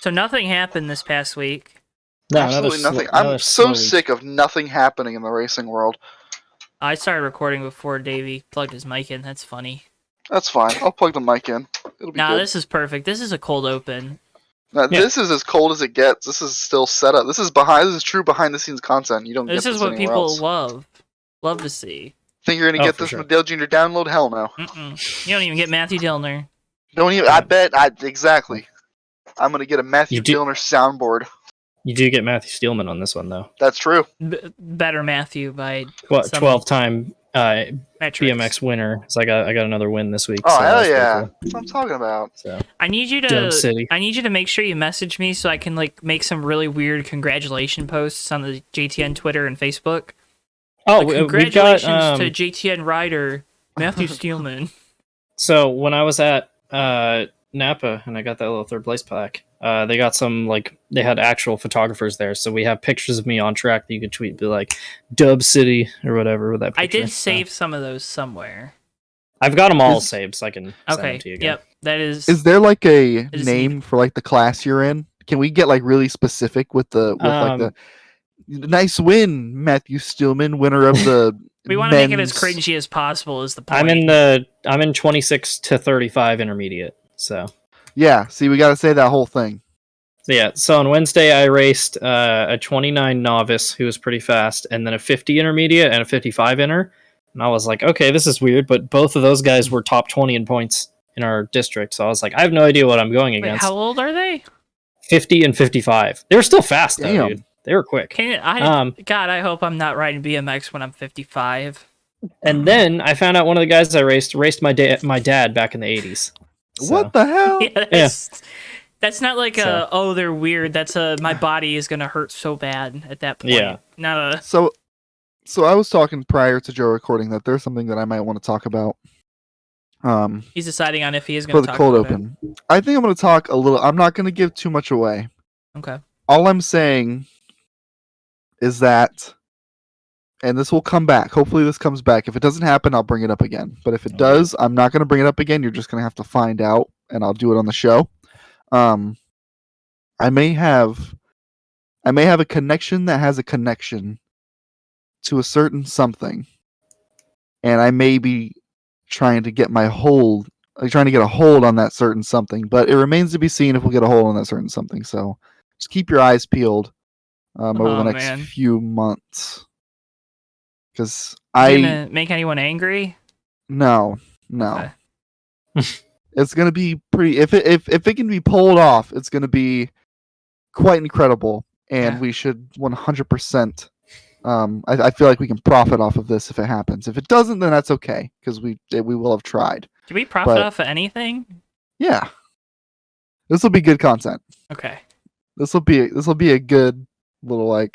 So nothing happened this past week. No, Absolutely nothing. I'm so sick of nothing happening in the racing world. I started recording before Davey plugged his mic in. That's funny. That's fine. I'll plug the mic in. It'll be good. This is perfect. This is a cold open. Now, this is as cold as it gets. This is still set up. This is true behind the scenes content. You don't get this is what anywhere people else. love to see. Think you're gonna get this from the Dale Jr. download? Hell no. You don't even get Matthew Dillner. Don't even. Exactly. I'm gonna get a Matthew Dillner soundboard. You do get Matthew Steelman on this one, though. That's true. Better Matthew by 12-time BMX winner. So I got another win this week. Oh, so hell yeah! That's what I'm talking about. So I need you to make sure you message me so I can make some really weird congratulation posts on the JTN Twitter and Facebook. Oh, congratulations to JTN rider Matthew Steelman. So when I was at Napa and I got that little third place plaque, they got they had actual photographers there, so we have pictures of me on track that you could tweet, be like Dub City or whatever with that picture. I did save some of those somewhere. I've got them all saved, so I can send them to you again. Yep, that is. Is there a name for the class you're in? Can we get really specific with the nice win, Matthew Steelman, winner of the we want to make it as cringy as possible is the point. I'm in 26 to 35 intermediate, so yeah, see, we got to say that whole thing. So on Wednesday I raced a 29 novice who was pretty fast, and then a 50 intermediate and a 55 inner, and I was like, okay, this is weird, but both of those guys were top 20 in points in our district, so I was like, I have no idea what I'm going against. How old are they? 50 and 55. They were still fast though, dude. They were quick. God, I hope I'm not riding BMX when I'm 55. And then I found out one of the guys I raced my dad back in the 80s. So. What the hell? Yeah, that's not they're weird. That's my body is gonna hurt so bad at that point. Yeah. So I was talking prior to Joe recording that there's something that I might want to talk about. He's deciding on if he is going to talk about the cold about open. It. I think I'm going to talk a little. I'm not going to give too much away. Okay. All I'm saying is that, and this will come back. Hopefully this comes back. If it doesn't happen, I'll bring it up again. But if it does, I'm not going to bring it up again. You're just going to have to find out, and I'll do it on the show. I may have a connection that has a connection to a certain something, and I may be trying to get a hold on that certain something, but it remains to be seen if we'll get a hold on that certain something. So just keep your eyes peeled over the next few months. Because gonna make anyone angry? No. Okay. It's gonna be pretty. If it can be pulled off, it's gonna be quite incredible, and we should 100%. I feel like we can profit off of this if it happens. If it doesn't, then that's okay, because we will have tried. Do we profit off of anything? Yeah, this will be good content. Okay, this will be a good little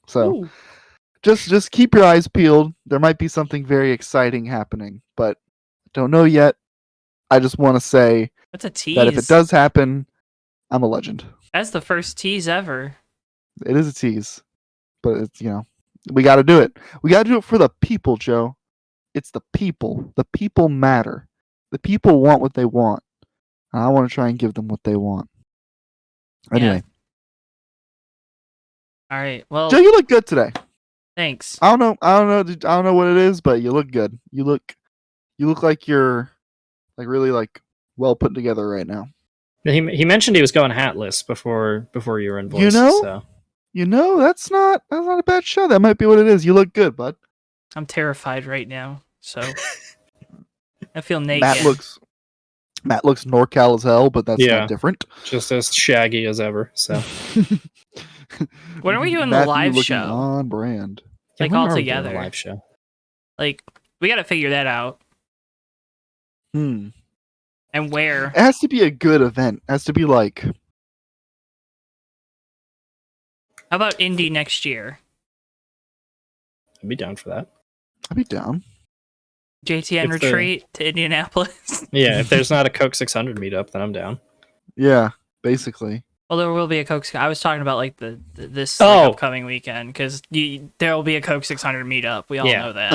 So Ooh. just keep your eyes peeled. There might be something very exciting happening, but don't know yet. I just want to say that's a tease. That if it does happen, I'm a legend. That's the first tease ever. It is a tease. But it's, we got to do it. We got to do it for the people, Joe. It's the people. The people matter. The people want what they want. And I want to try and give them what they want. Anyway. All right. Well, Joe, you look good today. Thanks. I don't know what it is, but you look good. You look like you're really well put together right now. He mentioned he was going hatless before you were in voice. That's not a bad show. That might be what it is. You look good, bud. I'm terrified right now, so I feel naked. Matt looks NorCal as hell, but that's not different. Just as shaggy as ever. So when are we doing the live show? On brand. All together. Live show. We got to figure that out. And where? It has to be a good event. It has to be How about Indy next year? I'd be down for that. I'd be down. JTN retreat to Indianapolis. Yeah, if there's not a Coke 600 meetup, then I'm down. Yeah, basically. Well, there will be a Coke. I was talking about this upcoming weekend, because there will be a Coke 600 meetup. We all know that.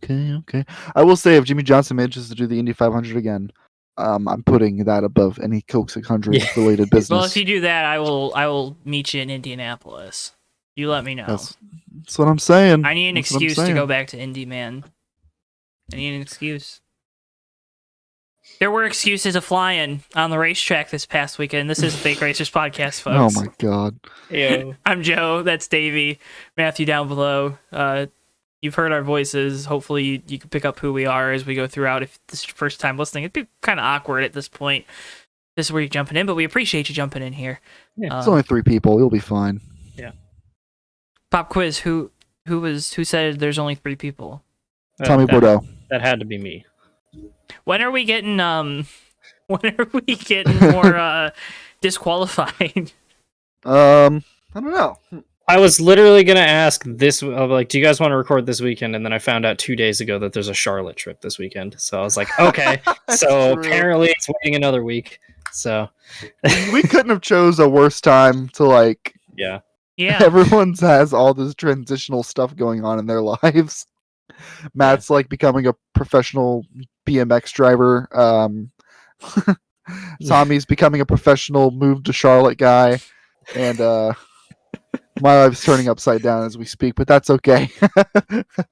Okay. I will say, if Jimmie Johnson manages to do the Indy 500 again, I'm putting that above any Coke 600 related business. Well, if you do that, I will meet you in Indianapolis. You let me know. That's what I'm saying. I need an That's what I'm excuse to saying. go back to Indy, man. I need an excuse. There were excuses of flying on the racetrack this past weekend. This is the Fake Racers podcast, folks. Oh my god. Ew. I'm Joe. That's Davey. Matthew down below. You've heard our voices. Hopefully you can pick up who we are as we go throughout. If this is your first time listening, it'd be kind of awkward at this point. This is where you're jumping in, but we appreciate you jumping in here. Yeah. It's only 3 people. You'll be fine. Yeah. Pop quiz. Who said there's only 3 people? Tommy Bordeaux. That had to be me. When are we getting more disqualified? I don't know. I was literally gonna ask this, like, do you guys want to record this weekend? And then I found out 2 days ago that there's a Charlotte trip this weekend. So I was like, okay. So true. apparently it's waiting another week. So We couldn't have chose a worse time to like. yeah. Yeah. Everyone's has all this transitional stuff going on in their lives. Matt's like becoming a professional BMX driver. Tommy's becoming a professional move to Charlotte guy, and my life's turning upside down as we speak. But that's okay.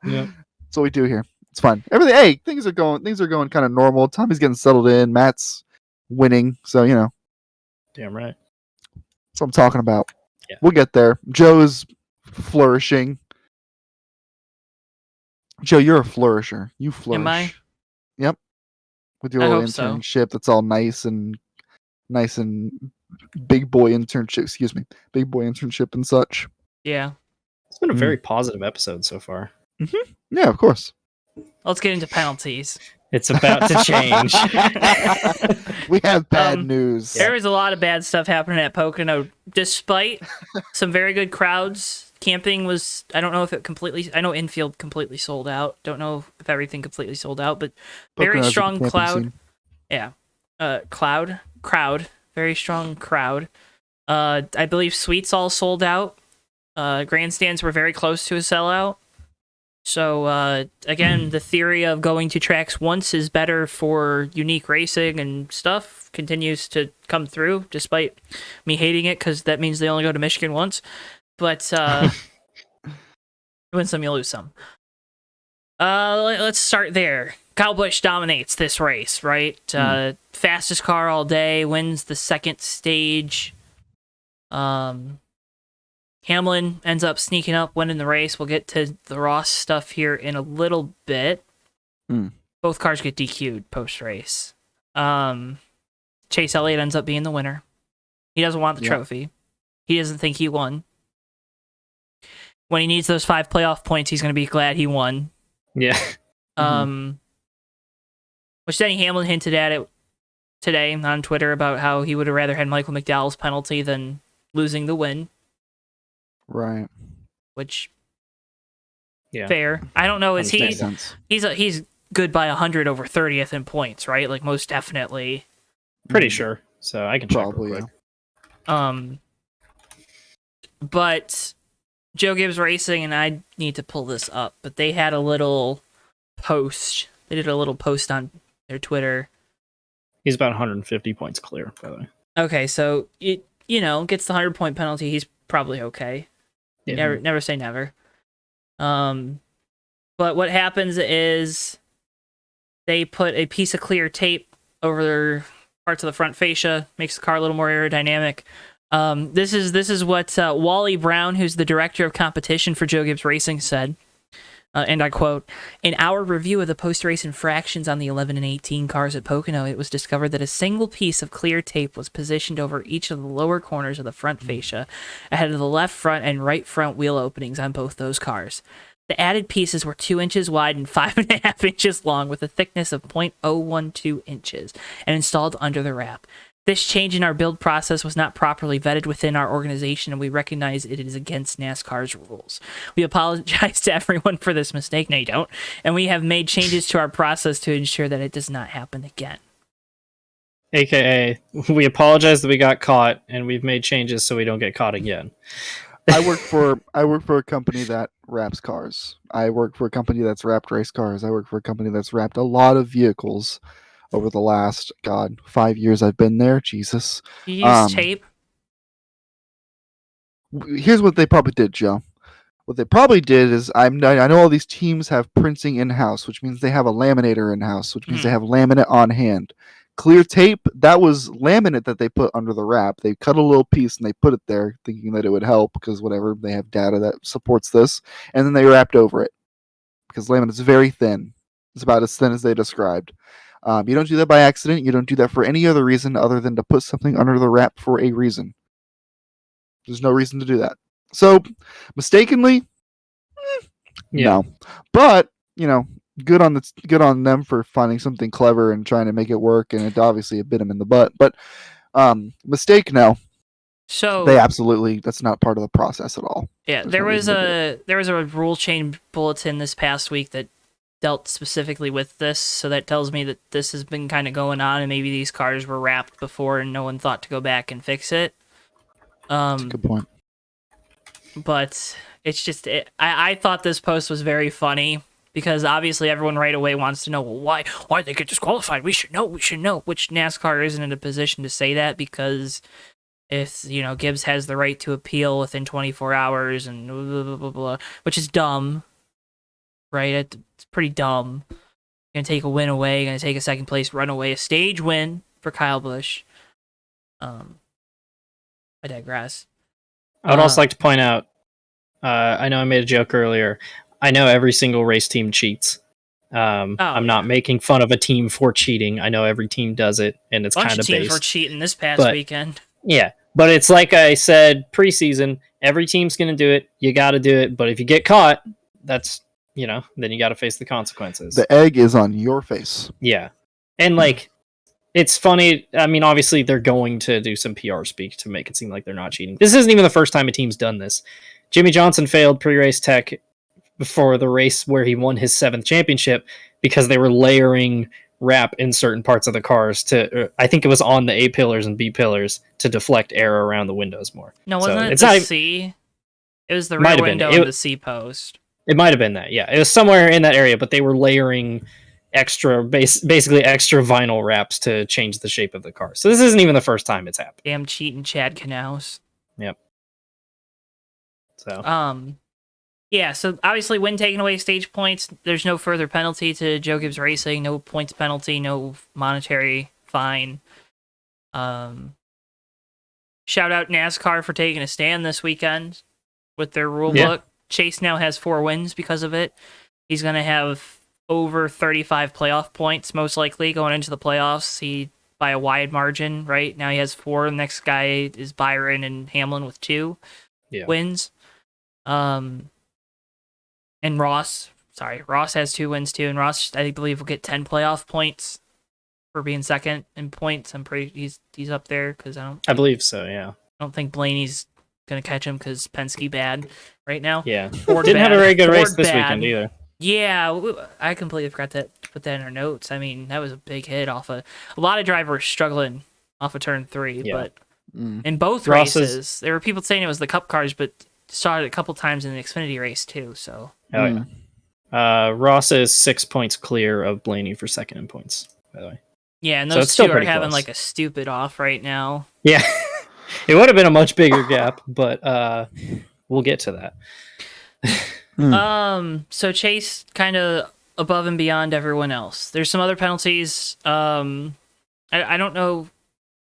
Yeah. That's what we do here. It's fun. Everything. Hey, things are going kind of normal. Tommy's getting settled in. Matt's winning. So you know. Damn right. That's what I'm talking about. Yeah. We'll get there. Joe's flourishing. Joe, you're a flourisher. You flourish. Am I? Yep. With your I little hope so. internship that's all nice and big boy internship. Excuse me, big boy internship and such. Yeah. It's been a very positive episode so far. Yeah, of course. Let's get into penalties. It's about to change. We have bad news. There was a lot of bad stuff happening at Pocono, despite some very good crowds. Camping was, I don't know if it completely, I know infield completely sold out. Don't know if everything completely sold out, but very Pocono's a strong camping crowd. scene. Yeah. Crowd. Very strong crowd. I believe suites all sold out. Grandstands were very close to a sellout. So, again, the theory of going to tracks once is better for unique racing and stuff continues to come through, despite me hating it, because that means they only go to Michigan once. But, you win some, you lose some. Let's start there. Kyle Busch dominates this race, right? Fastest car all day, wins the second stage. Hamlin ends up sneaking up, winning the race. We'll get to the Ross stuff here in a little bit. Both cars get DQ'd post-race. Chase Elliott ends up being the winner. He doesn't want the trophy. He doesn't think he won. When he needs those 5 playoff points, he's going to be glad he won. Yeah. Which Denny Hamlin hinted at it today on Twitter about how he would have rather had Michael McDowell's penalty than losing the win. Right. Which, Yeah. fair. I don't know. Is he? Makes sense. He's good by 100 over 30th in points, right? Like most definitely. Pretty sure. So I can check Probably, real quick. But Joe Gibbs Racing, and I need to pull this up, but they had a little post. They did a little post on their Twitter. He's about 150 points clear, by the way. Okay, so it gets the 100-point penalty. He's probably okay. Yeah. Never say never. But what happens is they put a piece of clear tape over parts of the front fascia, makes the car a little more aerodynamic. This is what Wally Brown, who's the director of competition for Joe Gibbs Racing, said. And I quote, "In our review of the post-race infractions on the 11 and 18 cars at Pocono, it was discovered that a single piece of clear tape was positioned over each of the lower corners of the front fascia, ahead of the left front and right front wheel openings on both those cars. The added pieces were 2 inches wide and 5.5 inches long with a thickness of 0.012 inches and installed under the wrap. This change in our build process was not properly vetted within our organization, and we recognize it is against NASCAR's rules. We apologize to everyone for this mistake." No, you don't. "And we have made changes to our process to ensure that it does not happen again." AKA, we apologize that we got caught, and we've made changes so we don't get caught again. I work for a company that wraps cars. I work for a company that's wrapped race cars. I work for a company that's wrapped a lot of vehicles. over the last 5 years I've been there. Jesus. You use tape. Here's what they probably did, Joe. What they probably did is I know all these teams have printing in-house, which means they have a laminator in-house, which means they have laminate on hand. Clear tape, that was laminate that they put under the wrap. They cut a little piece and they put it there thinking that it would help because whatever, they have data that supports this. And then they wrapped over it because laminate is very thin. It's about as thin as they described. You don't do that by accident. You don't do that for any other reason other than to put something under the wrap for a reason. There's no reason to do that. So, mistakenly, no. But good on them for finding something clever and trying to make it work. And it obviously bit them in the butt. But mistake, no. So that's not part of the process at all. Yeah, there was a rule change bulletin this past week that dealt specifically with this. So that tells me that this has been kind of going on, and maybe these cars were wrapped before, and no one thought to go back and fix it. That's a good point. But it's just, I thought this post was very funny because obviously everyone right away wants to know, well, why did they get disqualified? We should know. Which NASCAR isn't in a position to say that because if, Gibbs has the right to appeal within 24 hours and blah, blah, blah, blah, which is dumb, right? It's pretty dumb. Going to take a win away, going to take a second place run away, a stage win for Kyle Busch. I digress. I would also like to point out, I know I made a joke earlier. I know every single race team cheats. I'm not making fun of a team for cheating. I know every team does it, and it's kind of based. Teams were cheating this past weekend. Yeah, but it's like I said preseason, every team's going to do it. You got to do it, but if you get caught, that's, then you got to face the consequences. The egg is on your face. Yeah, and it's funny. I mean, obviously, they're going to do some PR speak to make it seem like they're not cheating. This isn't even the first time a team's done this. Jimmie Johnson failed pre-race tech before the race where he won his 7th championship because they were layering wrap in certain parts of the cars to, I think it was on the A pillars and B pillars to deflect air around the windows more. No, wasn't it the C? It was the rear window and the C post. It might have been that, yeah. It was somewhere in that area, but they were layering basically extra vinyl wraps to change the shape of the car. So this isn't even the first time it's happened. Damn cheating Chad Knaus. Yep. So yeah, so obviously when taking away stage points, there's no further penalty to Joe Gibbs Racing, no points penalty, no monetary fine. Shout out NASCAR for taking a stand this weekend with their rule book. Chase now has 4 wins because of it. He's going to have over 35 playoff points, most likely, going into the playoffs. He by a wide margin, right? Now he has 4. The next guy is Byron and Hamlin with 2 wins. And Ross has 2 wins too, and Ross, I believe, will get 10 playoff points for being second in points. I'm pretty he's up there because I believe so. Yeah, I don't think Blaney's gonna catch him because Penske bad right now. Yeah, didn't have a very good race this weekend either. Yeah, I completely forgot to put that in our notes. I mean, that was a big hit off a lot of drivers struggling off of turn 3, but in both races, there were people saying it was the Cup cars, but saw it a couple times in the Xfinity race too. So Ross is 6 points clear of Blaney for second in points, by the way. Yeah, and those two are having like a stupid off right now. Yeah, it would have been a much bigger gap, but we'll get to that. So Chase kind of above and beyond everyone else. There's some other penalties. I don't know.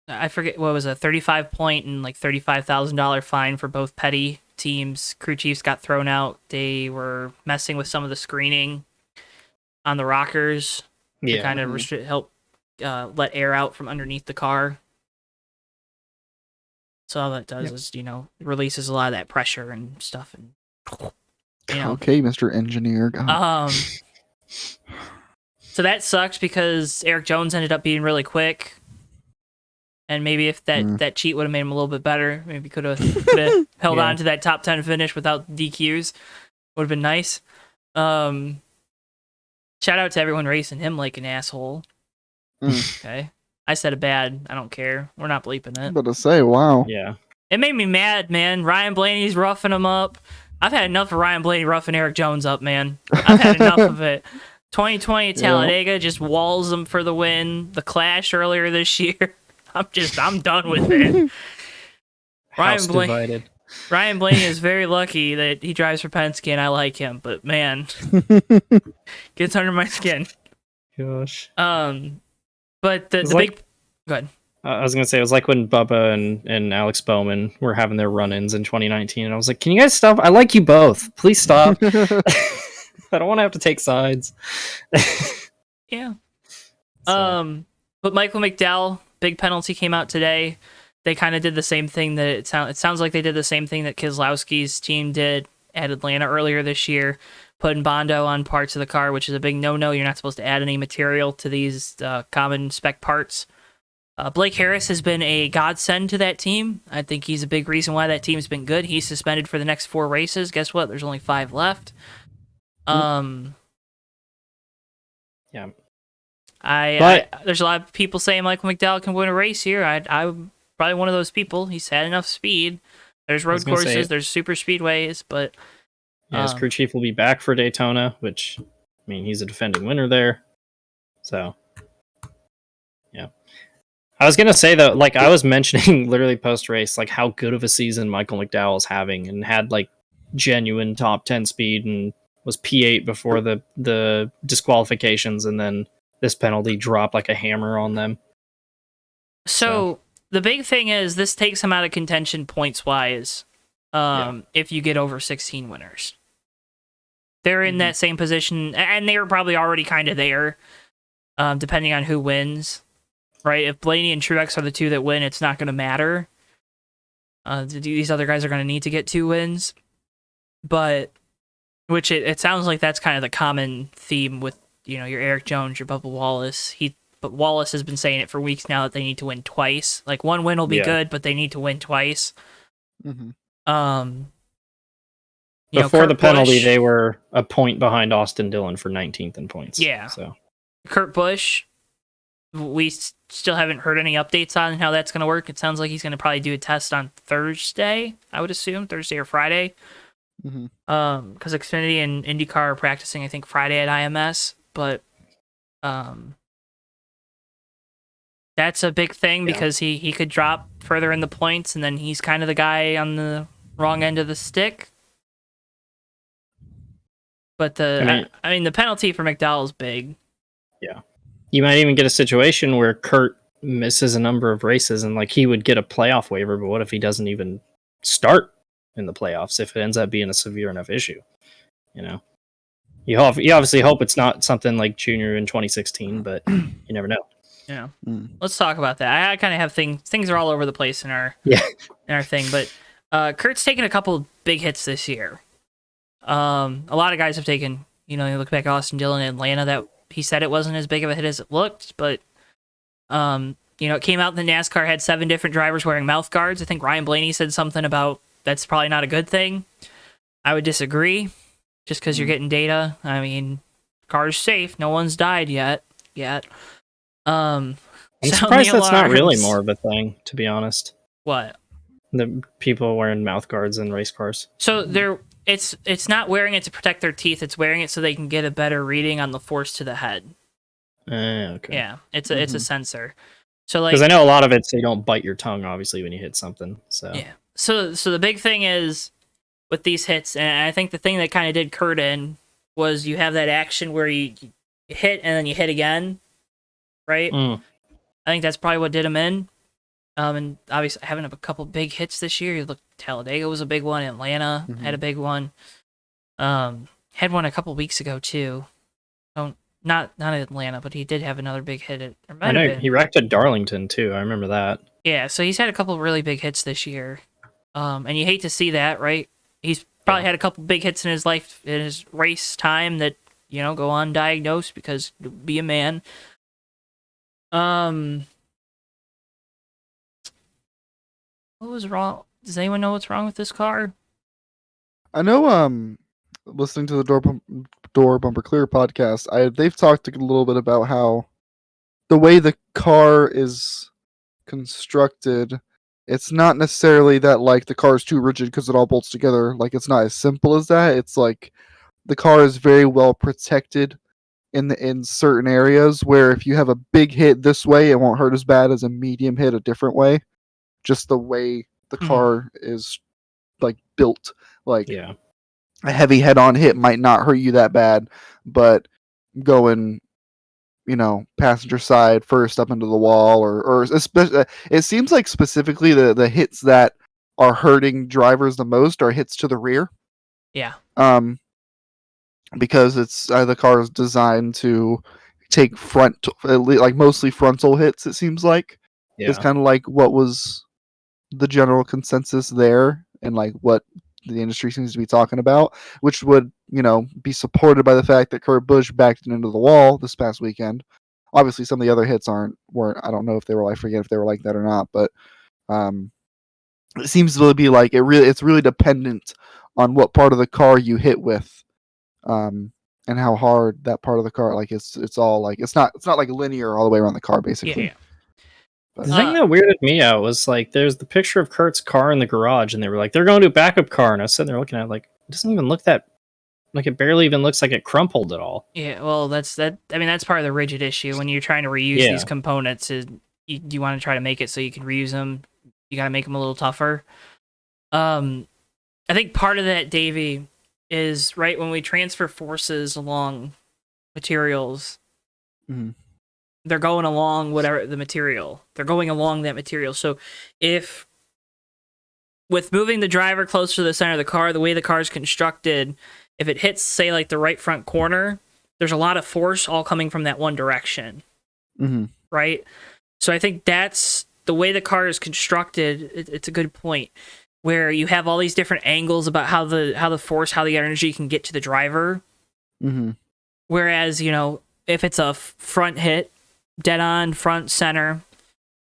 I forget what was a 35 point and like $35,000 fine for both Petty teams. Crew chiefs got thrown out. They were messing with some of the screening on the rockers to kind of help let air out from underneath the car. So all that does is, releases a lot of that pressure and stuff. And okay, Mr. Engineer. So that sucks because Eric Jones ended up being really quick. And maybe if that cheat would have made him a little bit better, maybe could have held on to that top 10 finish without DQs. Would have been nice. Shout out to everyone racing him like an asshole. Okay. I said it bad. I don't care. We're not bleeping it. I'm about to say, wow. Yeah. It made me mad, man. Ryan Blaney's roughing him up. I've had enough of Ryan Blaney roughing Eric Jones up, man. I've had enough of it. 2020 Talladega just walls him for the win. The Clash earlier this year. I'm done with it. House divided. Ryan Blaney is very lucky that he drives for Penske, and I like him. But man, gets under my skin. Gosh. But the like, big. Go ahead. I was gonna say it was like when Bubba and Alex Bowman were having their run-ins in 2019, and I was like, "Can you guys stop? I like you both. Please stop. I don't want to have to take sides." Yeah. So. But Michael McDowell, big penalty came out today. They kind of did the same thing that it sounds like they did the same thing that Keselowski's team did at Atlanta earlier this year, putting Bondo on parts of the car, which is a big no-no. You're not supposed to add any material to these common spec parts. Blake Harris has been a godsend to that team. I think he's a big reason why that team's been good. He's suspended for the next 4 races. Guess what? There's only 5 left. Yeah. There's a lot of people saying Michael McDowell can win a race here. I'm probably one of those people. He's had enough speed. There's road courses, there's super speedways, but his crew chief will be back for Daytona, which, I mean, he's a defending winner there. So, yeah. I was gonna say though, like I was mentioning literally post race, like how good of a season Michael McDowell is having, and had like genuine top 10 speed, and was P8 before the disqualifications, and then this penalty dropped like a hammer on them. So the big thing is this takes him out of contention points wise. If you get over 16 winners, they're in that same position, and they were probably already kind of there, depending on who wins. Right, if Blaney and Truex are the 2 that win, it's not going to matter. These other guys are going to need to get 2 wins, but which it sounds like that's kind of the common theme with your Eric Jones, your Bubba Wallace. But Wallace has been saying it for weeks now that they need to win twice. Like 1 win will be good, but they need to win twice. Before Kurt the penalty, Busch, they were a point behind Austin Dillon for 19th in points. Yeah. So Kurt Busch, we still haven't heard any updates on how that's going to work. It sounds like he's going to probably do a test on Thursday, I would assume, Thursday or Friday. Because Xfinity and IndyCar are practicing, I think, Friday at IMS. But that's a big thing because he could drop further in the points, and then he's kind of the guy on the wrong end of the stick. But the penalty for McDowell is big. Yeah. You might even get a situation where Kurt misses a number of races, and like he would get a playoff waiver, but what if he doesn't even start in the playoffs if it ends up being a severe enough issue? You obviously hope it's not something like Junior in 2016, but you never know. Yeah. Let's talk about that. I kind of have things are all over the place in our thing, but Kurt's taken a couple big hits this year. A lot of guys have taken, you look back at Austin Dillon in Atlanta, that he said it wasn't as big of a hit as it looked, but it came out the NASCAR had 7 different drivers wearing mouth guards. I think Ryan Blaney said something about that's probably not a good thing. I would disagree, just because you're getting data. I mean, car's safe. No one's died yet. I'm surprised that's not really more of a thing, to be honest. What? The people wearing mouth guards in race cars. So it's not wearing it to protect their teeth. It's wearing it so they can get a better reading on the force to the head. Okay. Yeah, it's a sensor. So like, because I know a lot of it, so you don't bite your tongue, obviously, when you hit something. So yeah. So the big thing is with these hits, and I think the thing that kind of did Kurt in was you have that action where you hit and then you hit again, right? I think that's probably what did him in. And obviously having a couple big hits this year. You look, Talladega was a big one. Atlanta had a big one. Had one a couple weeks ago too. Not Atlanta, but he did have another big hit. I know he wrecked at Darlington too. I remember that. Yeah, so he's had a couple really big hits this year. And you hate to see that, right? He's probably had a couple big hits in his life, in his race time that, go undiagnosed because be a man. What was wrong? Does anyone know what's wrong with this car? I know, listening to the Door Bumper Clear podcast, they've talked a little bit about how the way the car is constructed, it's not necessarily that like the car is too rigid because it all bolts together. Like, it's not as simple as that. It's like the car is very well protected in certain areas where if you have a big hit this way, it won't hurt as bad as a medium hit a different way. Just the way the car is like built. Like Yeah. a heavy head-on hit might not hurt you that bad, but going, passenger side first up into the wall, or especially, it seems like specifically the hits that are hurting drivers the most are hits to the rear. Yeah. Because it's the car is designed to take like mostly frontal hits. It seems like it's kind of like what was the general consensus there, and like what the industry seems to be talking about, which would be supported by the fact that Kyle Busch backed into the wall this past weekend. Obviously, some of the other hits weren't. I don't know if they were. I forget if they were like that or not, but it seems to be like it's really dependent on what part of the car you hit with, and how hard that part of the car. Like it's all like it's not like linear all the way around the car basically. Yeah. The thing that weirded me out was like there's the picture of Kurt's car in the garage, and they were like they're going to a backup car, and I was sitting there looking at it like it doesn't even look that like it barely even looks like it crumpled at all. Yeah, well, that's that. I mean, that's part of the rigid issue when you're trying to reuse these components. Is you want to try to make it so you can reuse them. You got to make them a little tougher. I think part of that, Davey, is right when we transfer forces along materials. Mm-hmm. They're going along whatever the material. They're going along that material. So if with moving the driver closer to the center of the car, the way the car is constructed, if it hits, say, like the right front corner, there's a lot of force all coming from that one direction. Mm-hmm. Right? So I think that's the way the car is constructed. It's a good point where you have all these different angles about how the force, how the energy can get to the driver. Mm-hmm. Whereas, if it's a front hit, dead on, front, center,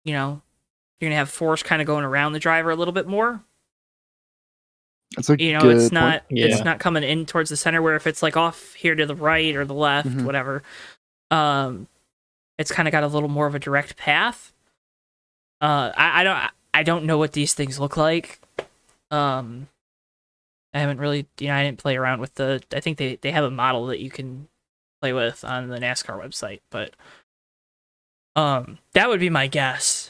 you're going to have force kind of going around the driver a little bit more. That's a good it's not point. it's not coming in towards the center where if it's like off here to the right or the left, whatever, it's kind of got a little more of a direct path. I don't know what these things look like. I haven't really, I didn't play around with I think they have a model that you can play with on the NASCAR website, but that would be my guess.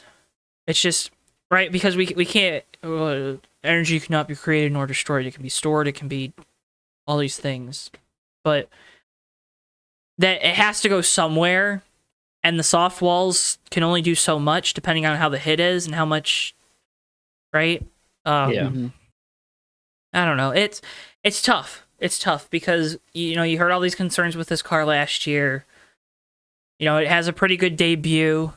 It's just right because we can't energy cannot be created nor destroyed. It can be stored. It can be all these things, but that it has to go somewhere, and the soft walls can only do so much depending on how the hit is and how much. Right? Yeah. I don't know. It's tough. It's tough because you heard all these concerns with this car last year. It has a pretty good debut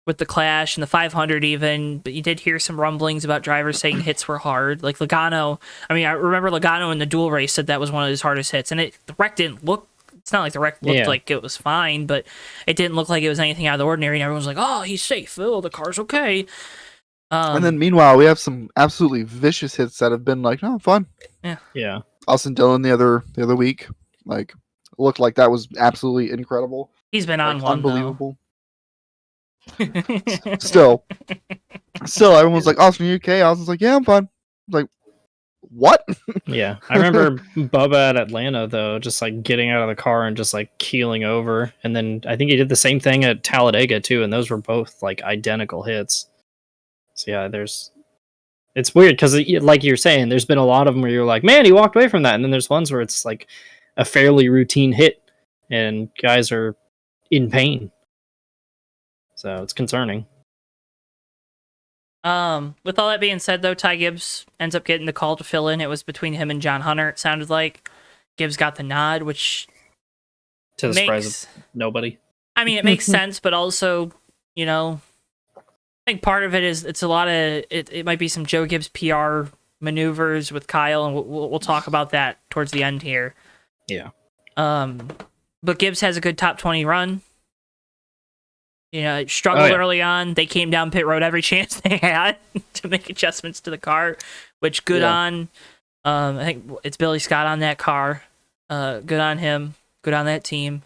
with the Clash and the 500 even, but you did hear some rumblings about drivers saying hits were hard. Like Logano, I remember Logano in the dual race said that was one of his hardest hits, and the wreck didn't look. It's not like the wreck looked like it was fine, but it didn't look like it was anything out of the ordinary. And everyone was like, "Oh, he's safe. Oh, the car's okay." And then meanwhile, we have some absolutely vicious hits that have been like, "No, fun." Yeah. Austin Dillon the other week, like looked like that was absolutely incredible. He's been on one, unbelievable. Still, everyone's like, "Austin, are you okay?" Austin's like, "Yeah, I'm fine." Like, what? Yeah, I remember Bubba at Atlanta though, just like getting out of the car and just like keeling over, and then I think he did the same thing at Talladega too, and those were both like identical hits. So yeah, it's weird because like you're saying, there's been a lot of them where you're like, man, he walked away from that, and then there's ones where it's like a fairly routine hit, and guys are in pain. So it's concerning. With all that being said, though, Ty Gibbs ends up getting the call to fill in. It was between him and John Hunter, it sounded like. Gibbs got the nod, which to the surprise of nobody. I mean, it makes sense, but also, I think part of it is it's a lot of it might be some Joe Gibbs PR maneuvers with Kyle, and we'll talk about that towards the end here. Yeah. But Gibbs has a good top 20 run. It struggled early on. They came down pit road every chance they had to make adjustments to the car, which good on. I think it's Billy Scott on that car. Good on him. Good on that team.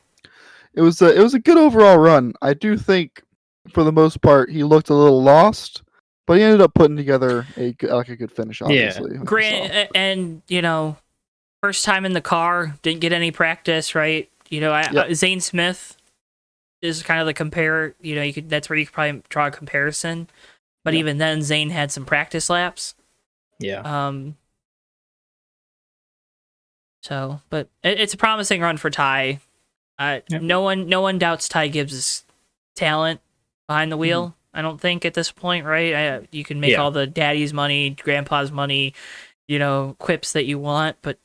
It was a good overall run. I do think, for the most part, he looked a little lost, but he ended up putting together a good finish. Obviously, and first time in the car, didn't get any practice. Right, Yep. Zane Smith is kind of the compare. That's where you could probably draw a comparison. But Yep. even then, Zane had some practice laps. Yeah. But it's a promising run for Ty. Yep. No one doubts Ty Gibbs' talent behind the wheel. I don't think at this point, right? You can make all the daddy's money, grandpa's money, quips that you want, but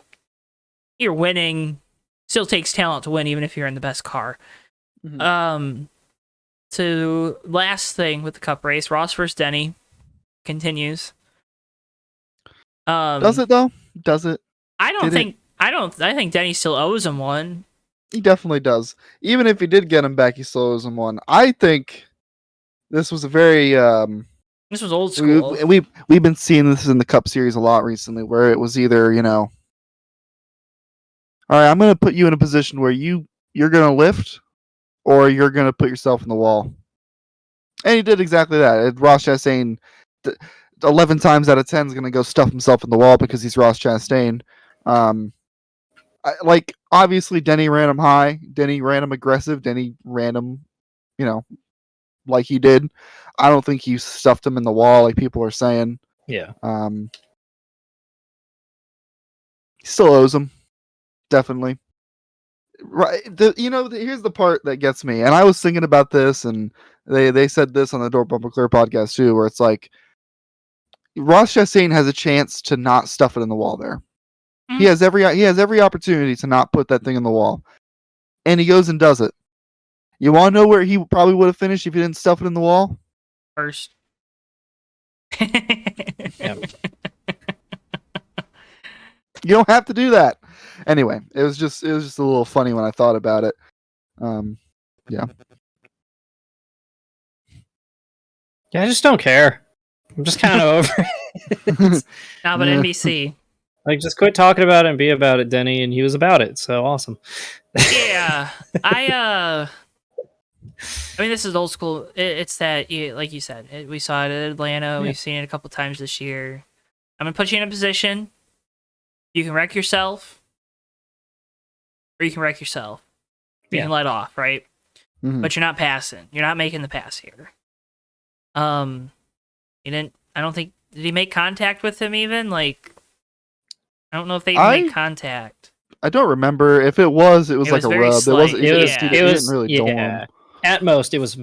you're winning. Still takes talent to win, even if you're in the best car. So last thing with the Cup race, Ross versus Denny continues. Does it though? Does it? I think Denny still owes him one. He definitely does. Even if he did get him back, he still owes him one. I think this was a very This was old school. We've been seeing this in the Cup Series a lot recently, where it was either all right, I'm going to put you in a position where you're going to lift, or you're going to put yourself in the wall. And he did exactly that. Ross Chastain, 11 times out of 10 is going to go stuff himself in the wall because he's Ross Chastain. Obviously, Denny ran him high. Denny ran him aggressive. Denny ran him, like he did. I don't think he stuffed him in the wall like people are saying. Yeah. He still owes him. Definitely. Right. Here's the part that gets me. And I was thinking about this, and they said this on the Door Bumper Clear podcast too, where it's like Ross Chastain has a chance to not stuff it in the wall there. He has every opportunity to not put that thing in the wall, and he goes and does it. You want to know where he probably would have finished if he didn't stuff it in the wall? First. Yep. You don't have to do that. Anyway, it was just a little funny when I thought about it. Yeah. Yeah, I just don't care. I'm just kind of over it. Nah, but NBC. Like, just quit talking about it and be about it, Denny, and he was about it, so awesome. Yeah. I mean, this is old school. It's that, like you said, we saw it at Atlanta. Yeah. We've seen it a couple times this year. I'm going to put you in a position. You can wreck yourself, or you can wreck yourself. You can let off, right? Mhm. But you're not passing. You're not making the pass here. He didn't. I don't think. Did he make contact with him even? Like, I don't know if they even made contact. I don't remember. If it was like a very rub. slight. It Yeah. didn't really duel him. At most, it was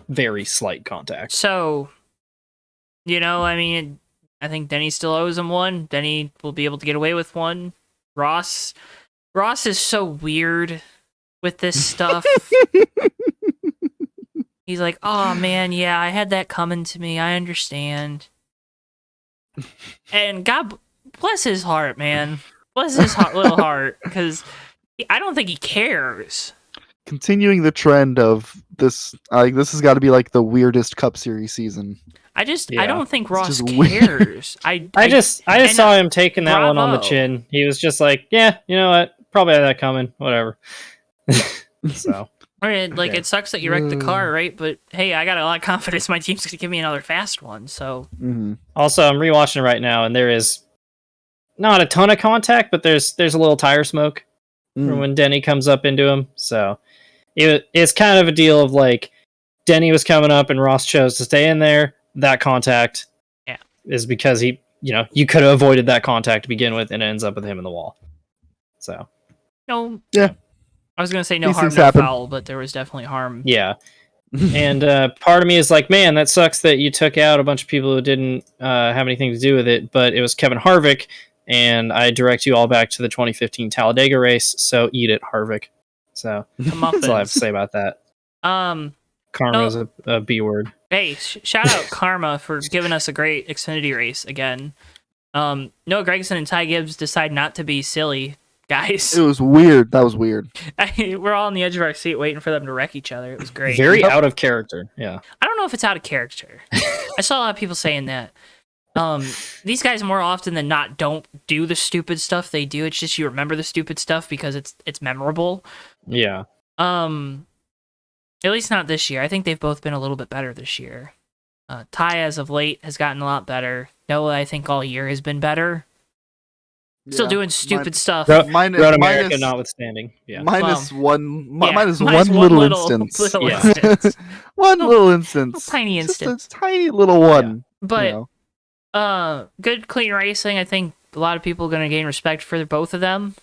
very slight contact. So, I mean, I think Denny still owes him one. Denny will be able to get away with one. Ross is so weird with this stuff. He's like, oh man, yeah, I had that coming to me. I understand. And God bless his heart, man. Bless his little heart, because I don't think he cares. Continuing the trend of this, this has got to be like the weirdest Cup Series season. I don't think Ross just weird. cares. I just saw him taking that one on the bravo. chin. He was just like, yeah, you know what? Probably had that coming. Whatever. So. It sucks that you wrecked the car, right? But hey, I got a lot of confidence my team's gonna give me another fast one. So Also, I'm rewatching it right now, and there is not a ton of contact, but there's a little tire smoke from when Denny comes up into him. So it's kind of a deal of like Denny was coming up, and Ross chose to stay in there. That contact, is because he, you could have avoided that contact to begin with, and it ends up with him in the wall. So no, I was gonna say no These harm, things no happen. foul, but there was definitely harm. yeah. And part of me is like, man, that sucks that you took out a bunch of people who didn't have anything to do with it, but it was Kevin Harvick, and I direct you all back to the 2015 Talladega race, so eat it, Harvick. So that's all I have to say about that. Karma is a B word. Hey, shout out Karma for giving us a great Xfinity race again. Noah Gragson and Ty Gibbs decide not to be silly, guys. It was weird. That was weird. We're all on the edge of our seat waiting for them to wreck each other. It was great. Very out of character. Yeah. I don't know if it's out of character. I saw a lot of people saying that. These guys more often than not don't do the stupid stuff they do. It's just you remember the stupid stuff because it's memorable. Yeah. At least not this year. I think they've both been a little bit better this year. Ty, as of late, has gotten a lot better. Noah, I think all year has been better. Still Yeah. doing stupid stuff. Road Minus, America minus, notwithstanding. Yeah. minus one, minus minus one little instance. little Yeah. instance. One Little- little instance. tiny Just instance. a tiny little one. But good clean racing. I think a lot of people are going to gain respect for both of them.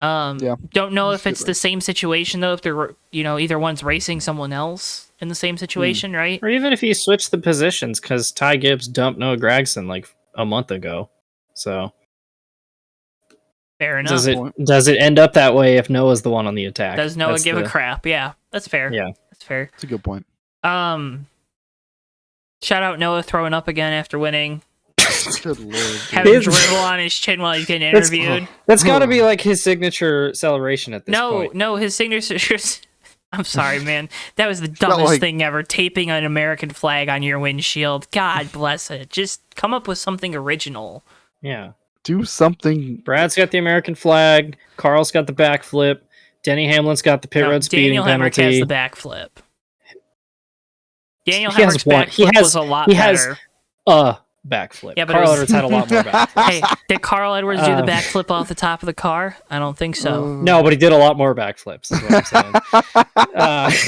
Yeah. Don't know if Good it's the same situation though. If they're either one's racing someone else in the same situation, right? Or even if you switch the positions, because Ty Gibbs dumped Noah Gragson like a month ago. So Fair enough. does it end up that way if Noah's the one on the attack? Does Noah That's give a crap? Yeah, that's fair. Yeah. That's fair. That's a good point. Shout out Noah throwing up again after winning. Good lord. dude. Having His- dribble on his chin while he's getting That's- interviewed. That's got to be like his signature celebration at this point. No, his signature. I'm sorry, man. That was the not dumbest like- thing ever. Taping an American flag on your windshield. God bless it. Just come up with something original. Yeah. Do something. Brad's got the American flag. Carl's got the backflip. Denny Hamlin's got the pit road speeding Daniel Hemrick penalty. has the backflip. He Daniel has Hemrick's one. He backflip has- was a lot he has- better. Backflip. Yeah, but Carl it was- Edwards had a lot more backflips. Hey, did Carl Edwards do the backflip off the top of the car? I don't think so. No, but he did a lot more backflips. Is what I'm saying.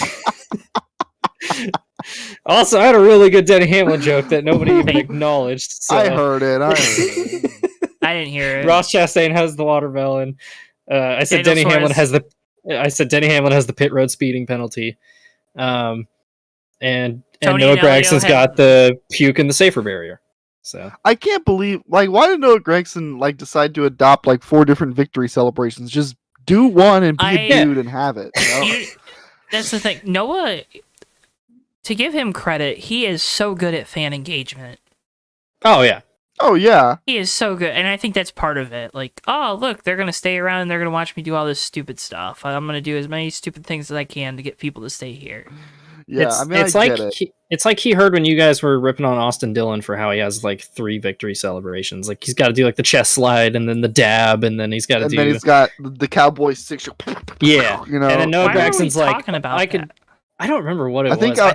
Also, I had a really good Denny Hamlin joke that nobody even acknowledged. So. I heard it. I didn't hear it. Ross Chastain has the watermelon. I said Daniel Denny Hamlin Suarez- has the. I said Denny Hamlin has the pit road speeding penalty. And Tony Noah and Elio Gragson's had- got the puke and the safer barrier. So I can't believe, why did Noah Gregson decide to adopt 4 different victory celebrations? Just do one and be a dude and have it. That's the thing. Noah, to give him credit, he is so good at fan engagement. oh yeah, Oh yeah, He is so good, and I think that's part of it. Oh, look, they're gonna stay around and they're gonna watch me do all this stupid stuff. I'm gonna do as many stupid things as I can to get people to stay here. yeah. it's I like get it. it's like he heard when you guys were ripping on Austin Dillon for how he has 3 victory celebrations. He's got to do the chest slide and then the dab and then he's got to And do then he's got the Cowboy 6. yeah. You know, And then Noah Why are we Gragson's talking about I that? could I don't remember what it I think was.